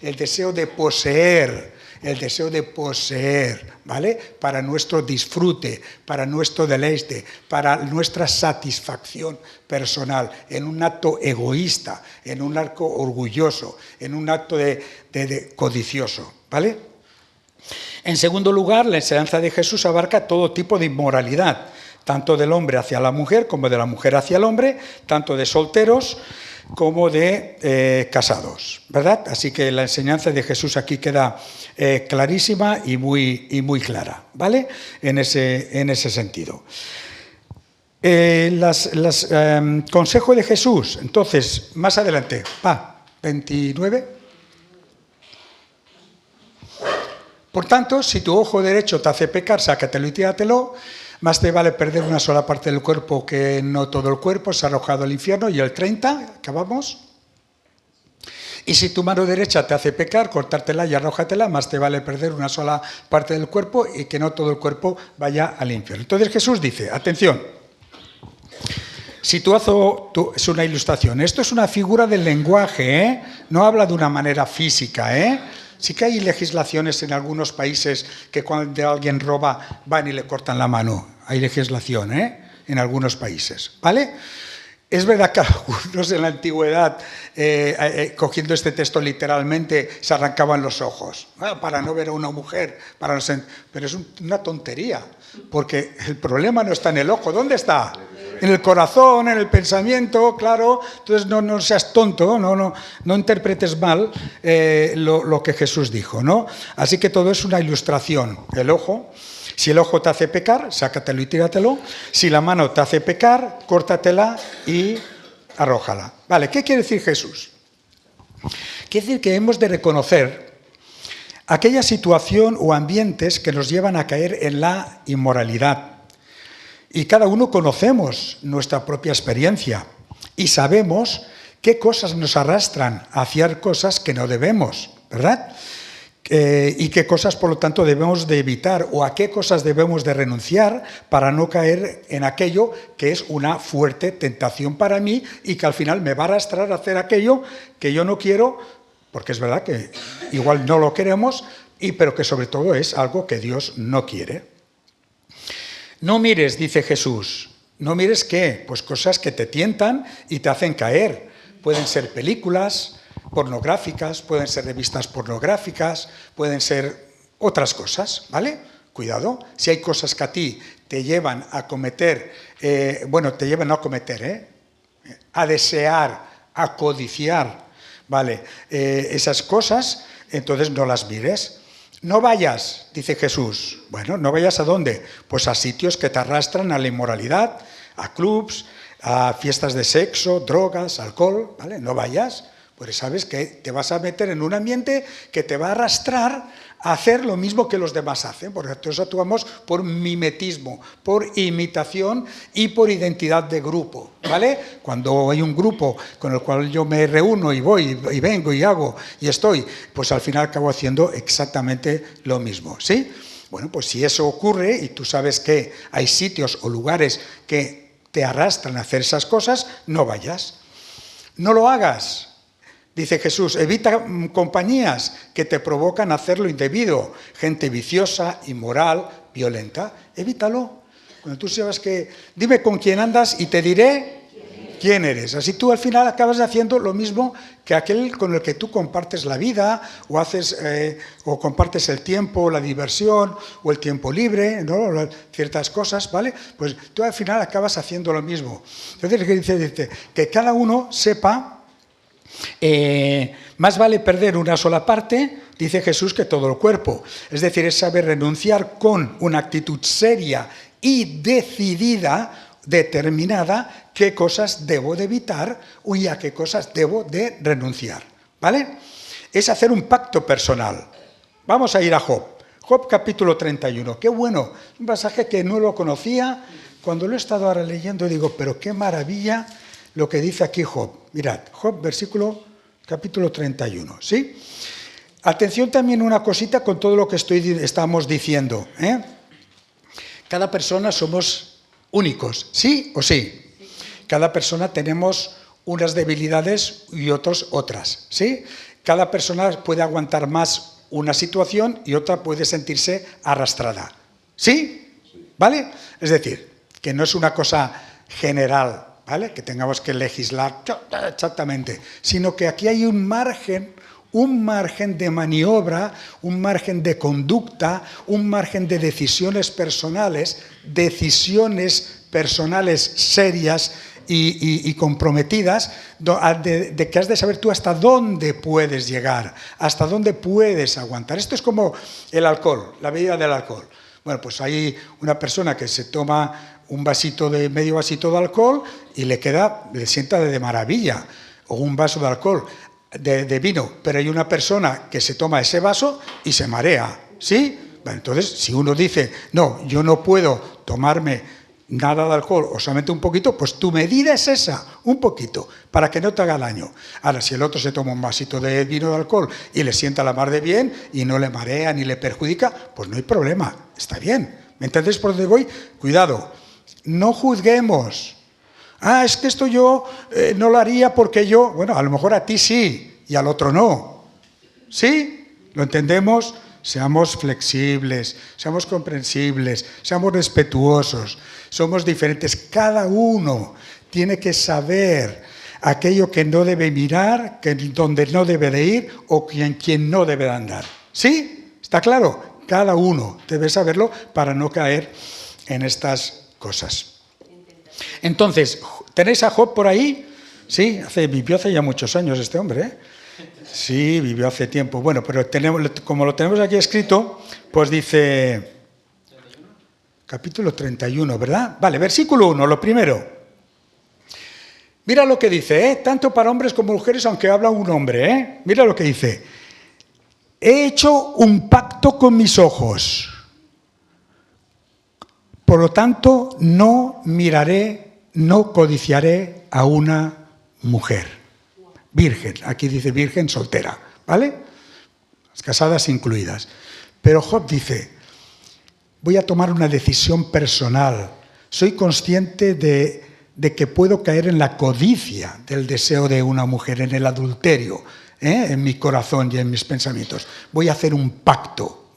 el deseo de poseer, el deseo de poseer, ¿vale? Para nuestro disfrute, para nuestro deleite, para nuestra satisfacción personal, en un acto egoísta, en un acto orgulloso, en un acto de codicioso, ¿vale? En segundo lugar, la enseñanza de Jesús abarca todo tipo de inmoralidad, tanto del hombre hacia la mujer como de la mujer hacia el hombre, tanto de solteros como de casados, ¿verdad? Así que la enseñanza de Jesús aquí queda clarísima y muy clara, ¿vale? En ese sentido. Consejo de Jesús, entonces, más adelante, 29. Por tanto, si tu ojo derecho te hace pecar, sácatelo y tíratelo. Más te vale perder una sola parte del cuerpo que no todo el cuerpo, es arrojado al infierno. Y el 30, acabamos. Y si tu mano derecha te hace pecar, cortártela y arrójatela. Más te vale perder una sola parte del cuerpo y que no todo el cuerpo vaya al infierno. Entonces Jesús dice, atención, si es una ilustración, esto es una figura del lenguaje, ¿eh? No habla de una manera física, ¿eh? Sí que hay legislaciones en algunos países que cuando alguien roba van y le cortan la mano. Hay legislación, ¿eh? En algunos países, ¿vale? Es verdad que algunos en la antigüedad, cogiendo este texto literalmente, se arrancaban los ojos para no ver a una mujer, pero es una tontería, porque el problema no está en el ojo. ¿Dónde está? En el corazón, en el pensamiento, claro. Entonces no seas tonto, no interpretes mal lo que Jesús dijo, ¿no? Así que todo es una ilustración. El ojo, si el ojo te hace pecar, sácatelo y tíratelo. Si la mano te hace pecar, córtatela y arrójala. Vale, ¿qué quiere decir Jesús? Quiere decir que hemos de reconocer aquella situación o ambientes que nos llevan a caer en la inmoralidad. Y cada uno conocemos nuestra propia experiencia y sabemos qué cosas nos arrastran a hacer cosas que no debemos, ¿verdad? Y qué cosas, por lo tanto, debemos de evitar o a qué cosas debemos de renunciar para no caer en aquello que es una fuerte tentación para mí y que al final me va a arrastrar a hacer aquello que yo no quiero, porque es verdad que igual no lo queremos, pero que sobre todo es algo que Dios no quiere. No mires, dice Jesús, no mires ¿qué? Pues cosas que te tientan y te hacen caer. Pueden ser películas pornográficas, pueden ser revistas pornográficas, pueden ser otras cosas, ¿vale? Cuidado, si hay cosas que a ti te llevan a cometer, a desear, a codiciar, ¿vale? Esas cosas, entonces no las mires. No vayas, dice Jesús. Bueno, ¿no vayas a dónde? Pues a sitios que te arrastran a la inmoralidad, a clubs, a fiestas de sexo, drogas, alcohol, ¿vale? No vayas, pues sabes que te vas a meter en un ambiente que te va a arrastrar a hacer lo mismo que los demás hacen, porque nosotros actuamos por mimetismo, por imitación y por identidad de grupo, ¿vale? Cuando hay un grupo con el cual yo me reúno y voy y vengo y hago y estoy, pues al final acabo haciendo exactamente lo mismo, ¿sí? Bueno, pues si eso ocurre y tú sabes que hay sitios o lugares que te arrastran a hacer esas cosas, no vayas, no lo hagas. Dice Jesús, evita compañías que te provocan a hacer lo indebido, gente viciosa, inmoral, violenta, evítalo. Cuando tú sabes que, dime con quién andas y te diré quién eres. Así tú al final acabas haciendo lo mismo que aquel con el que tú compartes la vida o haces o compartes el tiempo, la diversión o el tiempo libre, ¿no? Ciertas cosas, ¿vale? Pues tú al final acabas haciendo lo mismo. Entonces dice que cada uno sepa. Más vale perder una sola parte, dice Jesús, que todo el cuerpo. Es decir, es saber renunciar con una actitud seria y decidida, determinada, qué cosas debo de evitar y a qué cosas debo de renunciar, ¿vale? Es hacer un pacto personal. Vamos a ir a Job. Job capítulo 31. Qué bueno, un pasaje que no lo conocía. Cuando lo he estado ahora leyendo digo, pero qué maravilla lo que dice aquí Job. Mirad, Job, capítulo 31, ¿sí? Atención también una cosita con todo lo que estamos diciendo, ¿eh? Cada persona somos únicos, ¿sí o sí? Cada persona tenemos unas debilidades y otras, ¿sí? Cada persona puede aguantar más una situación y otra puede sentirse arrastrada. ¿Sí? ¿Vale? Es decir, que no es una cosa general, ¿vale? Que tengamos que legislar exactamente, sino que aquí hay un margen de maniobra, un margen de conducta, un margen de decisiones personales serias y comprometidas, de que has de saber tú hasta dónde puedes llegar, hasta dónde puedes aguantar. Esto es como el alcohol, la bebida del alcohol. Bueno, pues hay una persona que se toma medio vasito de alcohol y le sienta de maravilla, o un vaso de alcohol, de vino, pero hay una persona que se toma ese vaso y se marea, ¿sí? Bueno, entonces, si uno dice, no, yo no puedo tomarme nada de alcohol o solamente un poquito, pues tu medida es esa, un poquito, para que no te haga daño. Ahora, si el otro se toma un vasito de vino de alcohol y le sienta la mar de bien y no le marea ni le perjudica, pues no hay problema, está bien. ¿Me entendéis por dónde voy? Cuidado, no juzguemos. Es que esto yo no lo haría porque yo... Bueno, a lo mejor a ti sí y al otro no. ¿Sí? ¿Lo entendemos? Seamos flexibles, seamos comprensibles, seamos respetuosos. Somos diferentes. Cada uno tiene que saber aquello que no debe mirar, donde no debe de ir o quien no debe de andar. ¿Sí? ¿Está claro? Cada uno debe saberlo para no caer en estas cosas. Entonces, ¿tenéis a Job por ahí? Sí, vivió hace ya muchos años este hombre, ¿eh? Sí, vivió hace tiempo. Bueno, pero como lo tenemos aquí escrito, pues dice... Capítulo 31, ¿verdad? Vale, versículo 1, lo primero. Mira lo que dice, tanto para hombres como mujeres, aunque habla un hombre, Mira lo que dice. He hecho un pacto con mis ojos. Por lo tanto, no codiciaré a una mujer. Virgen, aquí dice virgen soltera, ¿vale? Las casadas incluidas. Pero Job dice, voy a tomar una decisión personal. Soy consciente de que puedo caer en la codicia del deseo de una mujer, en el adulterio, en mi corazón y en mis pensamientos. Voy a hacer un pacto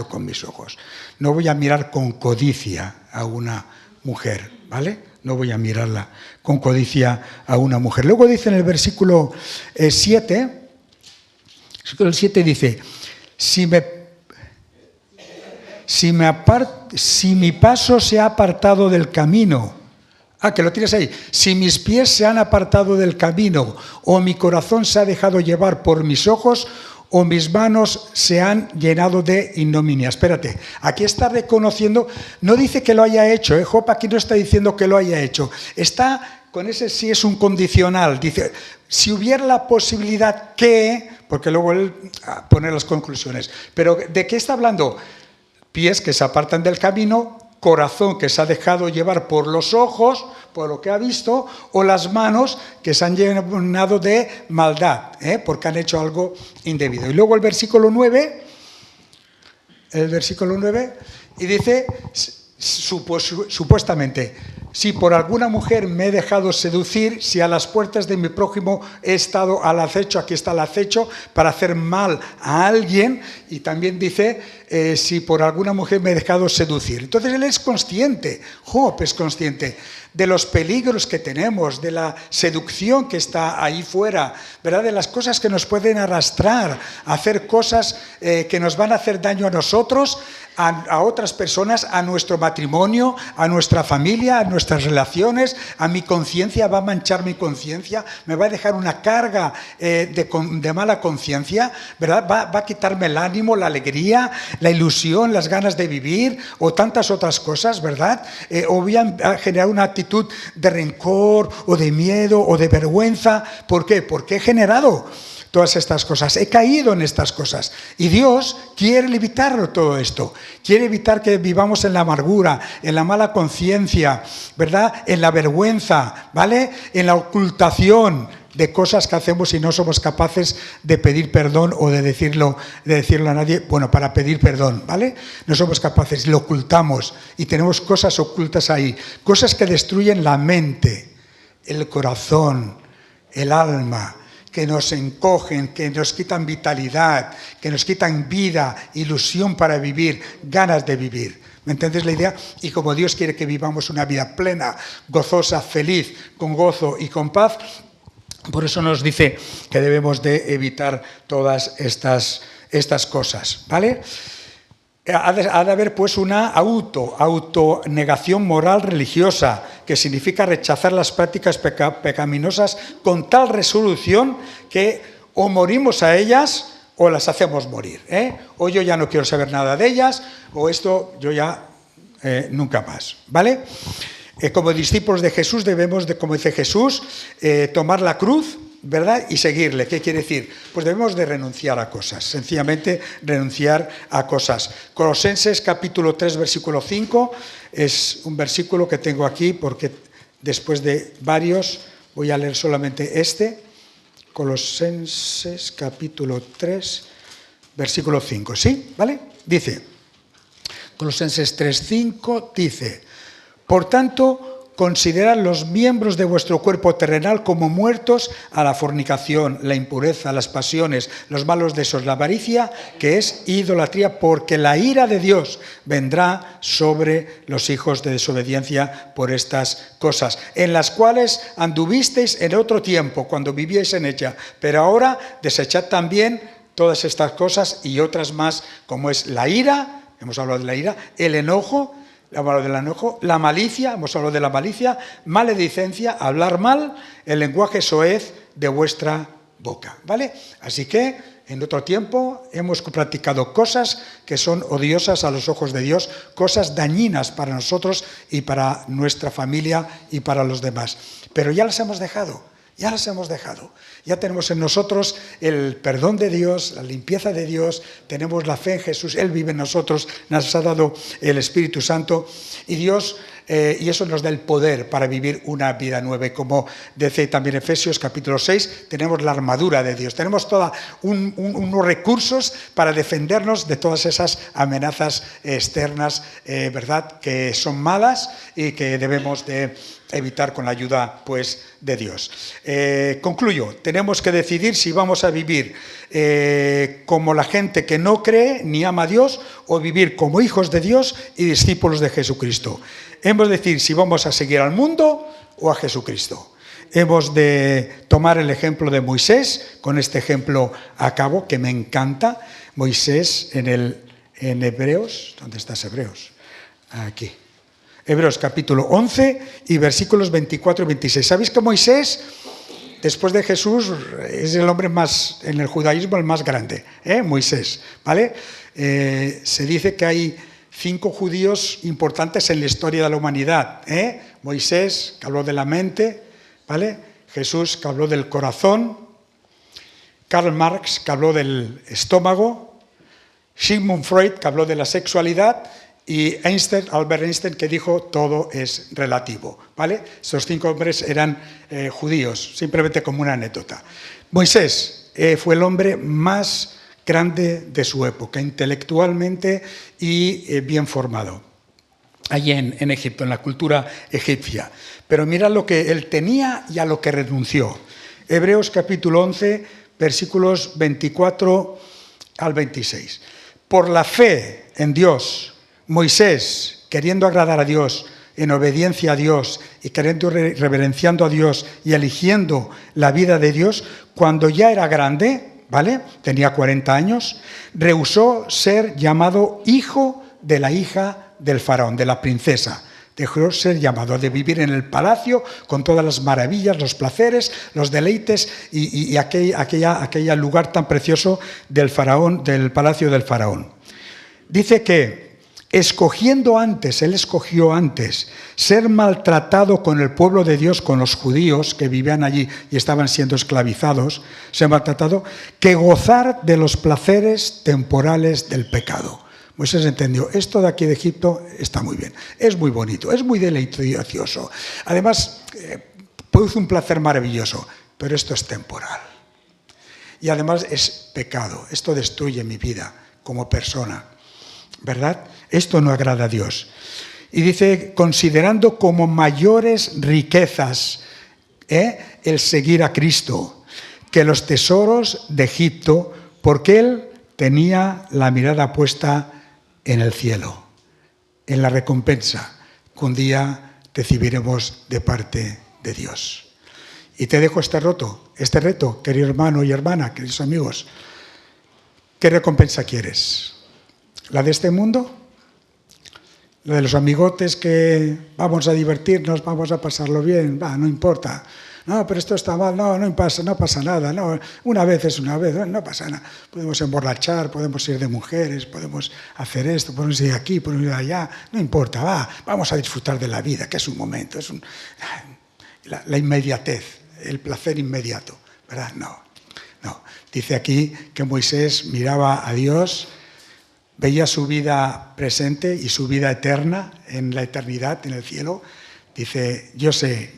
con mis ojos. No voy a mirar con codicia a una mujer, ¿vale? No voy a mirarla con codicia a una mujer. Luego dice en el versículo 7, el 7 dice, si mi paso se ha apartado del camino, que lo tienes ahí, si mis pies se han apartado del camino, o mi corazón se ha dejado llevar por mis ojos, o mis manos se han llenado de ignominia. Espérate, aquí está reconociendo, no dice que lo haya hecho, Job aquí no está diciendo que lo haya hecho, está con ese sí es un condicional, dice, si hubiera la posibilidad que, porque luego él pone las conclusiones, pero ¿de qué está hablando? Pies que se apartan del camino, corazón que se ha dejado llevar por los ojos, por lo que ha visto, o las manos que se han llenado de maldad, porque han hecho algo indebido. Y luego el versículo 9, y dice, supuestamente, si por alguna mujer me he dejado seducir, si a las puertas de mi prójimo he estado al acecho, aquí está el acecho, para hacer mal a alguien, y también dice, si por alguna mujer me he dejado seducir. Entonces él es consciente, Job es consciente de los peligros que tenemos, de la seducción que está ahí fuera, ¿verdad? De las cosas que nos pueden arrastrar a hacer cosas que nos van a hacer daño a nosotros, a otras personas, a nuestro matrimonio, a nuestra familia, a nuestras relaciones, a mi conciencia, va a manchar mi conciencia, me va a dejar una carga de mala conciencia, ¿verdad? Va a quitarme el ánimo, la alegría, la ilusión, las ganas de vivir o tantas otras cosas, ¿verdad? O voy a generar una actitud de rencor o de miedo o de vergüenza. ¿Por qué? Porque he generado todas estas cosas, he caído en estas cosas y Dios quiere evitarlo todo esto, quiere evitar que vivamos en la amargura, en la mala conciencia, ¿verdad? En la vergüenza, ¿vale? En la ocultación de cosas que hacemos y no somos capaces de pedir perdón o de decirlo a nadie, bueno, para pedir perdón, ¿vale? No somos capaces, lo ocultamos y tenemos cosas ocultas ahí, cosas que destruyen la mente, el corazón, el alma, que nos encogen, que nos quitan vitalidad, que nos quitan vida, ilusión para vivir, ganas de vivir. ¿Me entiendes la idea? Y como Dios quiere que vivamos una vida plena, gozosa, feliz, con gozo y con paz, por eso nos dice que debemos de evitar todas estas cosas, ¿vale? Ha de haber pues una autonegación moral religiosa, que significa rechazar las prácticas pecaminosas con tal resolución que o morimos a ellas o las hacemos morir, o yo ya no quiero saber nada de ellas, o esto yo ya nunca más, ¿vale? Como discípulos de Jesús debemos, como dice Jesús, tomar la cruz, ¿verdad? Y seguirle. ¿Qué quiere decir? Pues debemos de renunciar a cosas, sencillamente renunciar a cosas. Colosenses capítulo 3, versículo 5, es un versículo que tengo aquí porque después de varios voy a leer solamente este. Colosenses capítulo 3, versículo 5, ¿sí? ¿Vale? Dice, Colosenses 3, 5, dice, por tanto, considerad los miembros de vuestro cuerpo terrenal como muertos a la fornicación, la impureza, las pasiones, los malos deseos, la avaricia, que es idolatría, porque la ira de Dios vendrá sobre los hijos de desobediencia por estas cosas, en las cuales anduvisteis en otro tiempo, cuando vivíais en ella, pero ahora desechad también todas estas cosas y otras más, como es la ira, hemos hablado de la ira, el enojo, la malicia, hemos hablado de la malicia, maledicencia, hablar mal, el lenguaje soez de vuestra boca, ¿vale? Así que en otro tiempo hemos practicado cosas que son odiosas a los ojos de Dios, cosas dañinas para nosotros y para nuestra familia y para los demás. Pero ya las hemos dejado. Ya tenemos en nosotros el perdón de Dios, la limpieza de Dios, tenemos la fe en Jesús, Él vive en nosotros, nos ha dado el Espíritu Santo y Dios, y eso nos da el poder para vivir una vida nueva. Y como dice también Efesios capítulo 6, tenemos la armadura de Dios, tenemos todos unos recursos para defendernos de todas esas amenazas externas, ¿verdad?, que son malas y que debemos de evitar con la ayuda pues de Dios. Concluyo, tenemos que decidir si vamos a vivir como la gente que no cree ni ama a Dios o vivir como hijos de Dios y discípulos de Jesucristo. Hemos de decir si vamos a seguir al mundo o a Jesucristo. Hemos de tomar el ejemplo de Moisés, con este ejemplo acabo, que me encanta. Moisés en Hebreos, ¿dónde estás Hebreos? Aquí. Hebreos capítulo 11 y versículos 24 y 26. ¿Sabéis que Moisés, después de Jesús, es el hombre más, en el judaísmo, el más grande? Moisés, ¿vale? Se dice que hay 5 judíos importantes en la historia de la humanidad. Moisés, que habló de la mente, ¿vale? Jesús, que habló del corazón. Karl Marx, que habló del estómago. Sigmund Freud, que habló de la sexualidad. Y Albert Einstein, que dijo todo es relativo, ¿vale? Estos 5 hombres eran judíos, simplemente como una anécdota. Moisés fue el hombre más grande de su época, intelectualmente y bien formado, allí en Egipto, en la cultura egipcia. Pero mira lo que él tenía y a lo que renunció. Hebreos capítulo 11, versículos 24 al 26. Por la fe en Dios, Moisés, queriendo agradar a Dios, en obediencia a Dios y reverenciando a Dios y eligiendo la vida de Dios, cuando ya era grande, ¿vale?, tenía 40 años, rehusó ser llamado hijo de la hija del faraón, de la princesa. Dejó ser llamado de vivir en el palacio con todas las maravillas, los placeres, los deleites y aquel lugar tan precioso del faraón, del palacio del faraón. Dice que él escogió antes ser maltratado con el pueblo de Dios, con los judíos que vivían allí y estaban siendo esclavizados, ser maltratado, que gozar de los placeres temporales del pecado. Moisés entendió, esto de aquí de Egipto está muy bien, es muy bonito, es muy deleitoso. Además, produce un placer maravilloso, pero esto es temporal. Y además es pecado, esto destruye mi vida como persona, ¿verdad? Esto no agrada a Dios. Y dice, considerando como mayores riquezas el seguir a Cristo, que los tesoros de Egipto, porque él tenía la mirada puesta en el cielo, en la recompensa que un día recibiremos de parte de Dios. Y te dejo este reto, querido hermano y hermana, queridos amigos. ¿Qué recompensa quieres? ¿La de este mundo? ¿La de los amigotes que vamos a divertirnos, vamos a pasarlo bien? No importa. No, pero esto está mal, no pasa nada. No, una vez es una vez, no pasa nada. Podemos emborrachar, podemos ir de mujeres, podemos hacer esto, podemos ir aquí, podemos ir allá. No importa, vamos a disfrutar de la vida, que es un momento, es la inmediatez, el placer inmediato, ¿verdad? No. Dice aquí que Moisés miraba a Dios, veía su vida presente y su vida eterna en la eternidad, en el cielo. Dice,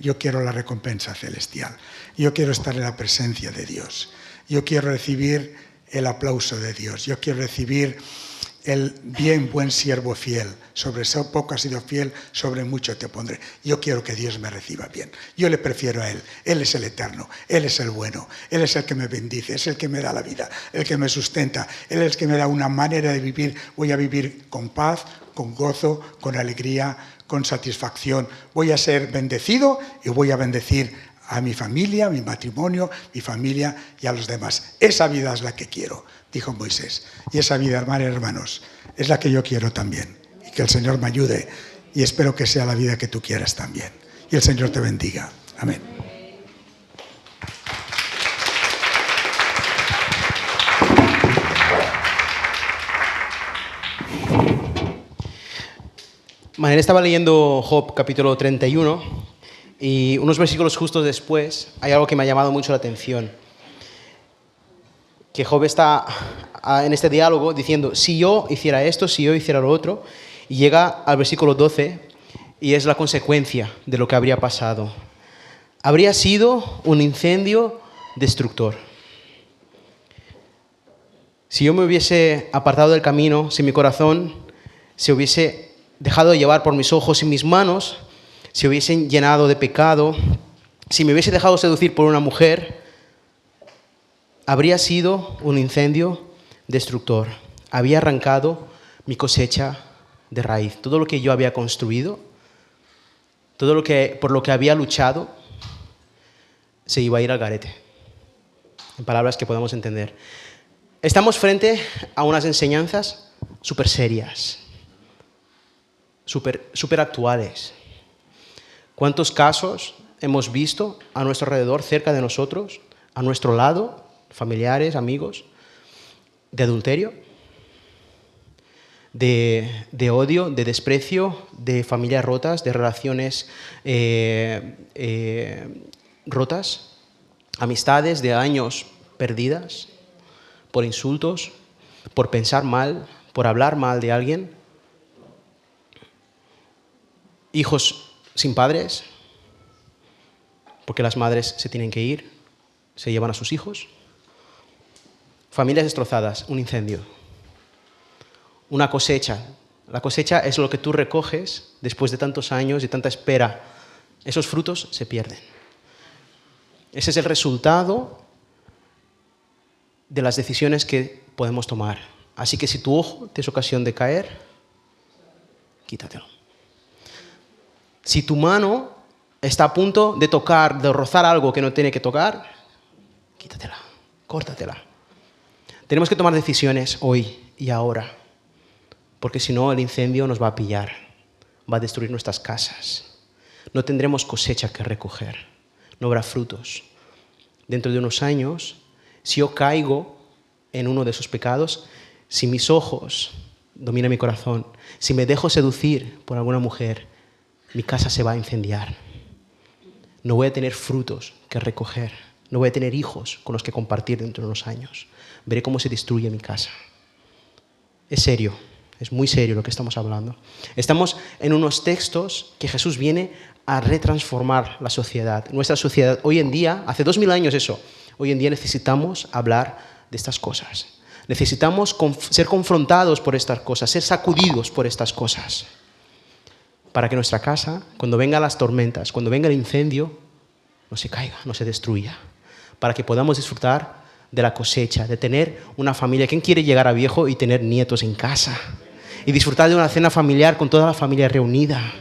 yo quiero la recompensa celestial, yo quiero estar en la presencia de Dios, yo quiero recibir el aplauso de Dios, yo quiero recibir el bien, buen siervo fiel, sobre poco has sido fiel, sobre mucho te pondré. Yo quiero que Dios me reciba bien, yo le prefiero a Él es el eterno, Él es el bueno, Él es el que me bendice, es el que me da la vida, el que me sustenta, Él es el que me da una manera de vivir, voy a vivir con paz, con gozo, con alegría, con satisfacción, voy a ser bendecido y voy a bendecir a mi familia, a mi matrimonio, mi familia y a los demás. Esa vida es la que quiero, dijo Moisés. Y esa vida, hermanos y hermanos, es la que yo quiero también. Y que el Señor me ayude y espero que sea la vida que tú quieras también. Y el Señor te bendiga. Amén. Manuel estaba leyendo Job capítulo 31 y unos versículos justos después hay algo que me ha llamado mucho la atención. Que Job está en este diálogo diciendo, si yo hiciera esto, si yo hiciera lo otro, y llega al versículo 12 y es la consecuencia de lo que habría pasado. Habría sido un incendio destructor. Si yo me hubiese apartado del camino, si mi corazón se hubiese dejado de llevar por mis ojos y mis manos, si hubiesen llenado de pecado, si me hubiese dejado seducir por una mujer, habría sido un incendio destructor. Había arrancado mi cosecha de raíz. Todo lo que yo había construido, todo lo que, por lo que había luchado, se iba a ir al garete. En palabras que podamos entender. Estamos frente a unas enseñanzas súper serias, súper actuales. ¿Cuántos casos hemos visto a nuestro alrededor, cerca de nosotros, a nuestro lado, familiares, amigos, de adulterio, de odio, de desprecio, de familias rotas, de relaciones rotas, amistades de años perdidas, por insultos, por pensar mal, por hablar mal de alguien, hijos sin padres, porque las madres se tienen que ir, se llevan a sus hijos, familias destrozadas, un incendio, una cosecha. La cosecha es lo que tú recoges después de tantos años y tanta espera. Esos frutos se pierden. Ese es el resultado de las decisiones que podemos tomar. Así que si tu ojo te es ocasión de caer, quítatelo. Si tu mano está a punto de tocar, de rozar algo que no tiene que tocar, quítatela, córtatela. Tenemos que tomar decisiones hoy y ahora, porque si no el incendio nos va a pillar, va a destruir nuestras casas. No tendremos cosecha que recoger, no habrá frutos. Dentro de unos años, si yo caigo en uno de esos pecados, si mis ojos dominan mi corazón, si me dejo seducir por alguna mujer, mi casa se va a incendiar. No voy a tener frutos que recoger, no voy a tener hijos con los que compartir dentro de unos años. Veré cómo se destruye mi casa. Es serio, es muy serio lo que estamos hablando. Estamos en unos textos que Jesús viene a retransformar la sociedad. Nuestra sociedad hoy en día, hace 2000 años eso, hoy en día necesitamos hablar de estas cosas. Necesitamos ser confrontados por estas cosas, ser sacudidos por estas cosas. Para que nuestra casa, cuando vengan las tormentas, cuando venga el incendio, no se caiga, no se destruya. para que podamos disfrutar de la cosecha, de tener una familia. ¿Quién quiere llegar a viejo y tener nietos en casa? Y disfrutar de una cena familiar con toda la familia reunida.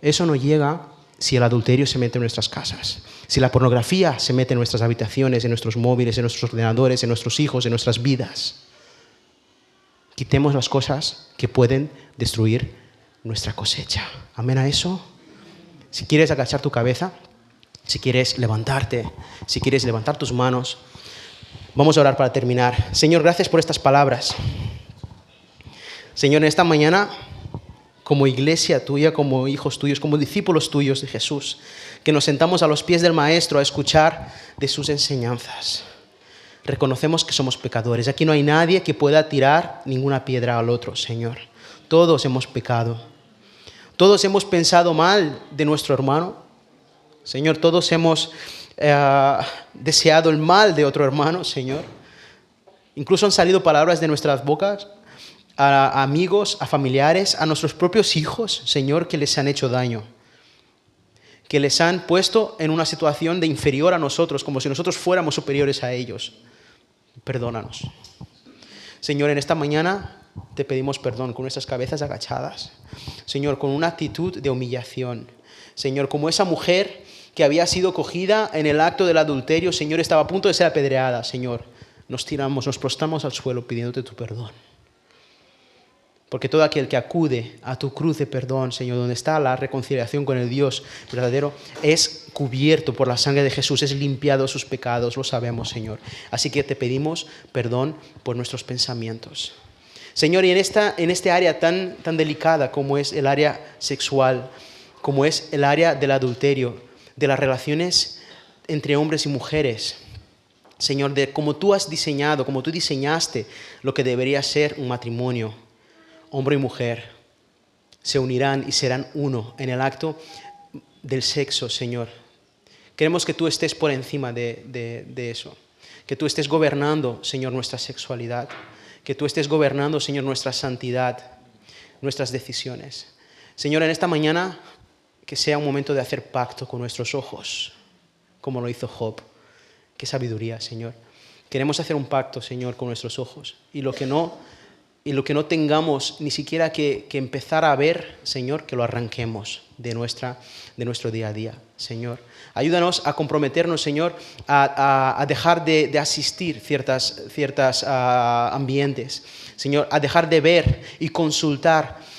Eso no llega si el adulterio se mete en nuestras casas, si la pornografía se mete en nuestras habitaciones, en nuestros móviles, en nuestros ordenadores, en nuestros hijos, en nuestras vidas. Quitemos las cosas que pueden destruir nuestra cosecha. ¿Amén a eso? Si quieres agachar tu cabeza, si quieres levantarte, si quieres levantar tus manos, vamos a orar para terminar. Señor, gracias por estas palabras. Señor, en esta mañana, como iglesia tuya, como hijos tuyos, como discípulos tuyos de Jesús, que nos sentamos a los pies del Maestro a escuchar de sus enseñanzas, reconocemos que somos pecadores. Aquí no hay nadie que pueda tirar ninguna piedra al otro, Señor. Todos hemos pecado. Todos hemos pensado mal de nuestro hermano. Señor, todos hemos deseado el mal de otro hermano, Señor. Incluso han salido palabras de nuestras bocas a amigos, a familiares, a nuestros propios hijos, Señor, que les han hecho daño, que les han puesto en una situación de inferior a nosotros, como si nosotros fuéramos superiores a ellos. Perdónanos. Señor, en esta mañana te pedimos perdón con nuestras cabezas agachadas. Señor, con una actitud de humillación. Señor, como esa mujer que había sido cogida en el acto del adulterio, Señor, estaba a punto de ser apedreada. Señor, nos tiramos, nos prostramos al suelo pidiéndote tu perdón. Porque todo aquel que acude a tu cruz de perdón, Señor, donde está la reconciliación con el Dios verdadero, es cubierto por la sangre de Jesús, es limpiado de sus pecados, lo sabemos, Señor. Así que te pedimos perdón por nuestros pensamientos. Señor, y en este área tan delicada como es el área sexual, como es el área del adulterio, de las relaciones entre hombres y mujeres, Señor, de cómo tú has diseñado, como tú diseñaste lo que debería ser un matrimonio. Hombre y mujer se unirán y serán uno en el acto del sexo, Señor. Queremos que tú estés por encima de eso, que tú estés gobernando, Señor, nuestra sexualidad, que tú estés gobernando, Señor, nuestra santidad, nuestras decisiones. Señor, en esta mañana que sea un momento de hacer pacto con nuestros ojos, como lo hizo Job. Qué sabiduría, Señor. Queremos hacer un pacto, Señor, con nuestros ojos, y lo que no tengamos ni siquiera que empezar a ver, Señor, que lo arranquemos de nuestro día a día, Señor. Ayúdanos a comprometernos, Señor, a dejar de asistir ciertas ambientes, Señor, a dejar de ver y consultar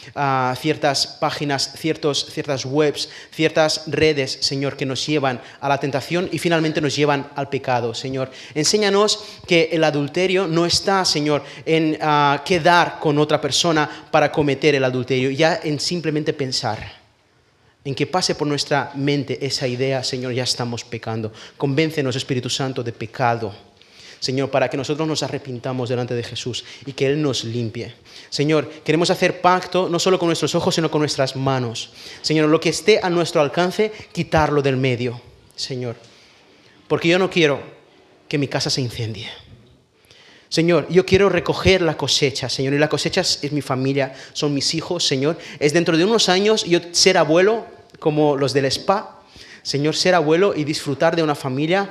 ciertas páginas, ciertas webs, ciertas redes, Señor, que nos llevan a la tentación y finalmente nos llevan al pecado, Señor. Enséñanos que el adulterio no está, Señor, en quedar con otra persona para cometer el adulterio, ya en simplemente pensar. En que pase por nuestra mente esa idea, Señor, ya estamos pecando. Convéncenos, Espíritu Santo, de pecado, Señor, para que nosotros nos arrepintamos delante de Jesús y que Él nos limpie. Señor, queremos hacer pacto no solo con nuestros ojos, sino con nuestras manos. Señor, lo que esté a nuestro alcance, quitarlo del medio, Señor. Porque yo no quiero que mi casa se incendie. Señor, yo quiero recoger la cosecha, Señor, y la cosecha es mi familia, son mis hijos, Señor. Es dentro de unos años yo ser abuelo, como los del spa, Señor, ser abuelo y disfrutar de una familia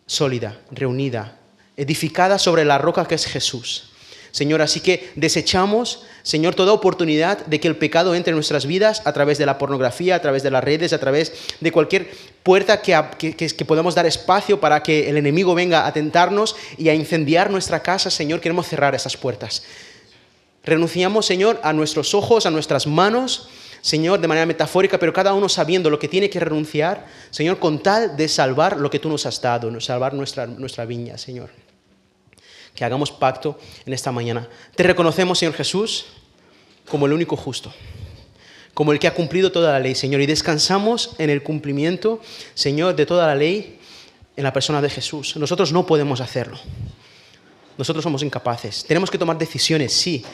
sólida, reunida, edificada sobre la roca que es Jesús. Señor, así que desechamos, Señor, toda oportunidad de que el pecado entre en nuestras vidas a través de la pornografía, a través de las redes, a través de cualquier puerta que podamos dar espacio para que el enemigo venga a tentarnos y a incendiar nuestra casa. Señor, queremos cerrar esas puertas. Renunciamos, Señor, a nuestros ojos, a nuestras manos, Señor, de manera metafórica, pero cada uno sabiendo lo que tiene que renunciar, Señor, con tal de salvar lo que tú nos has dado, salvar nuestra viña, Señor. Que hagamos pacto en esta mañana. Te reconocemos, Señor Jesús, como el único justo, como el que ha cumplido toda la ley, Señor, y descansamos en el cumplimiento, Señor, de toda la ley en la persona de Jesús. Nosotros no podemos hacerlo. Nosotros somos incapaces. Tenemos que tomar decisiones, sí,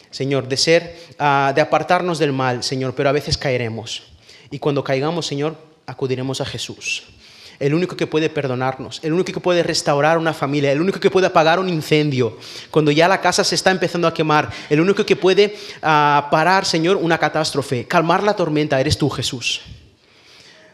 Señor, de apartarnos del mal, Señor, pero a veces caeremos. Y cuando caigamos, Señor, acudiremos a Jesús. El único que puede perdonarnos, el único que puede restaurar una familia, el único que puede apagar un incendio cuando ya la casa se está empezando a quemar, el único que puede parar, Señor, una catástrofe, calmar la tormenta, eres tú, Jesús.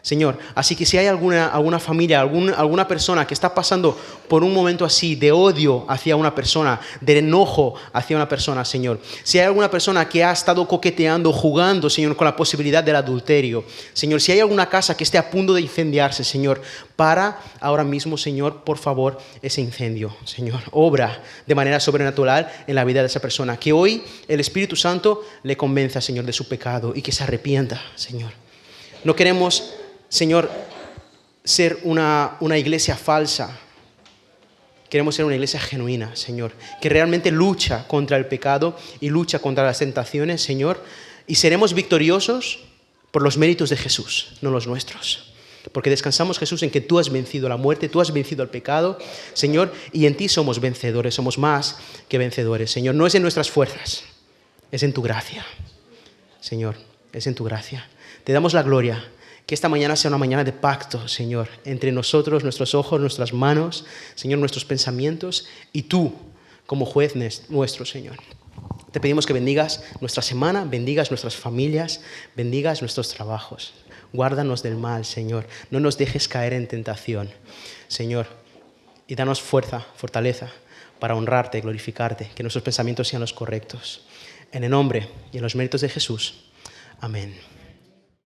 Señor, así que si hay alguna familia, alguna persona que está pasando por un momento así de odio hacia una persona, de enojo hacia una persona, Señor. Si hay alguna persona que ha estado coqueteando, jugando, Señor, con la posibilidad del adulterio. Señor, si hay alguna casa que esté a punto de incendiarse, Señor, para ahora mismo, Señor, por favor, ese incendio, Señor. Obra de manera sobrenatural en la vida de esa persona. Que hoy el Espíritu Santo le convenza, Señor, de su pecado y que se arrepienta, Señor. No queremos, Señor, ser una iglesia falsa. Queremos ser una iglesia genuina, Señor, que realmente lucha contra el pecado y lucha contra las tentaciones, Señor, y seremos victoriosos por los méritos de Jesús, no los nuestros. Porque descansamos, Jesús, en que tú has vencido la muerte, tú has vencido el pecado, Señor, y en ti somos vencedores, somos más que vencedores, Señor. No es en nuestras fuerzas, es en tu gracia, Señor, es en tu gracia. Te damos la gloria. Que esta mañana sea una mañana de pacto, Señor, entre nosotros, nuestros ojos, nuestras manos, Señor, nuestros pensamientos y tú como juez nuestro, Señor. Te pedimos que bendigas nuestra semana, bendigas nuestras familias, bendigas nuestros trabajos. Guárdanos del mal, Señor. No nos dejes caer en tentación, Señor. Y danos fuerza, fortaleza para honrarte, glorificarte, que nuestros pensamientos sean los correctos. En el nombre y en los méritos de Jesús. Amén.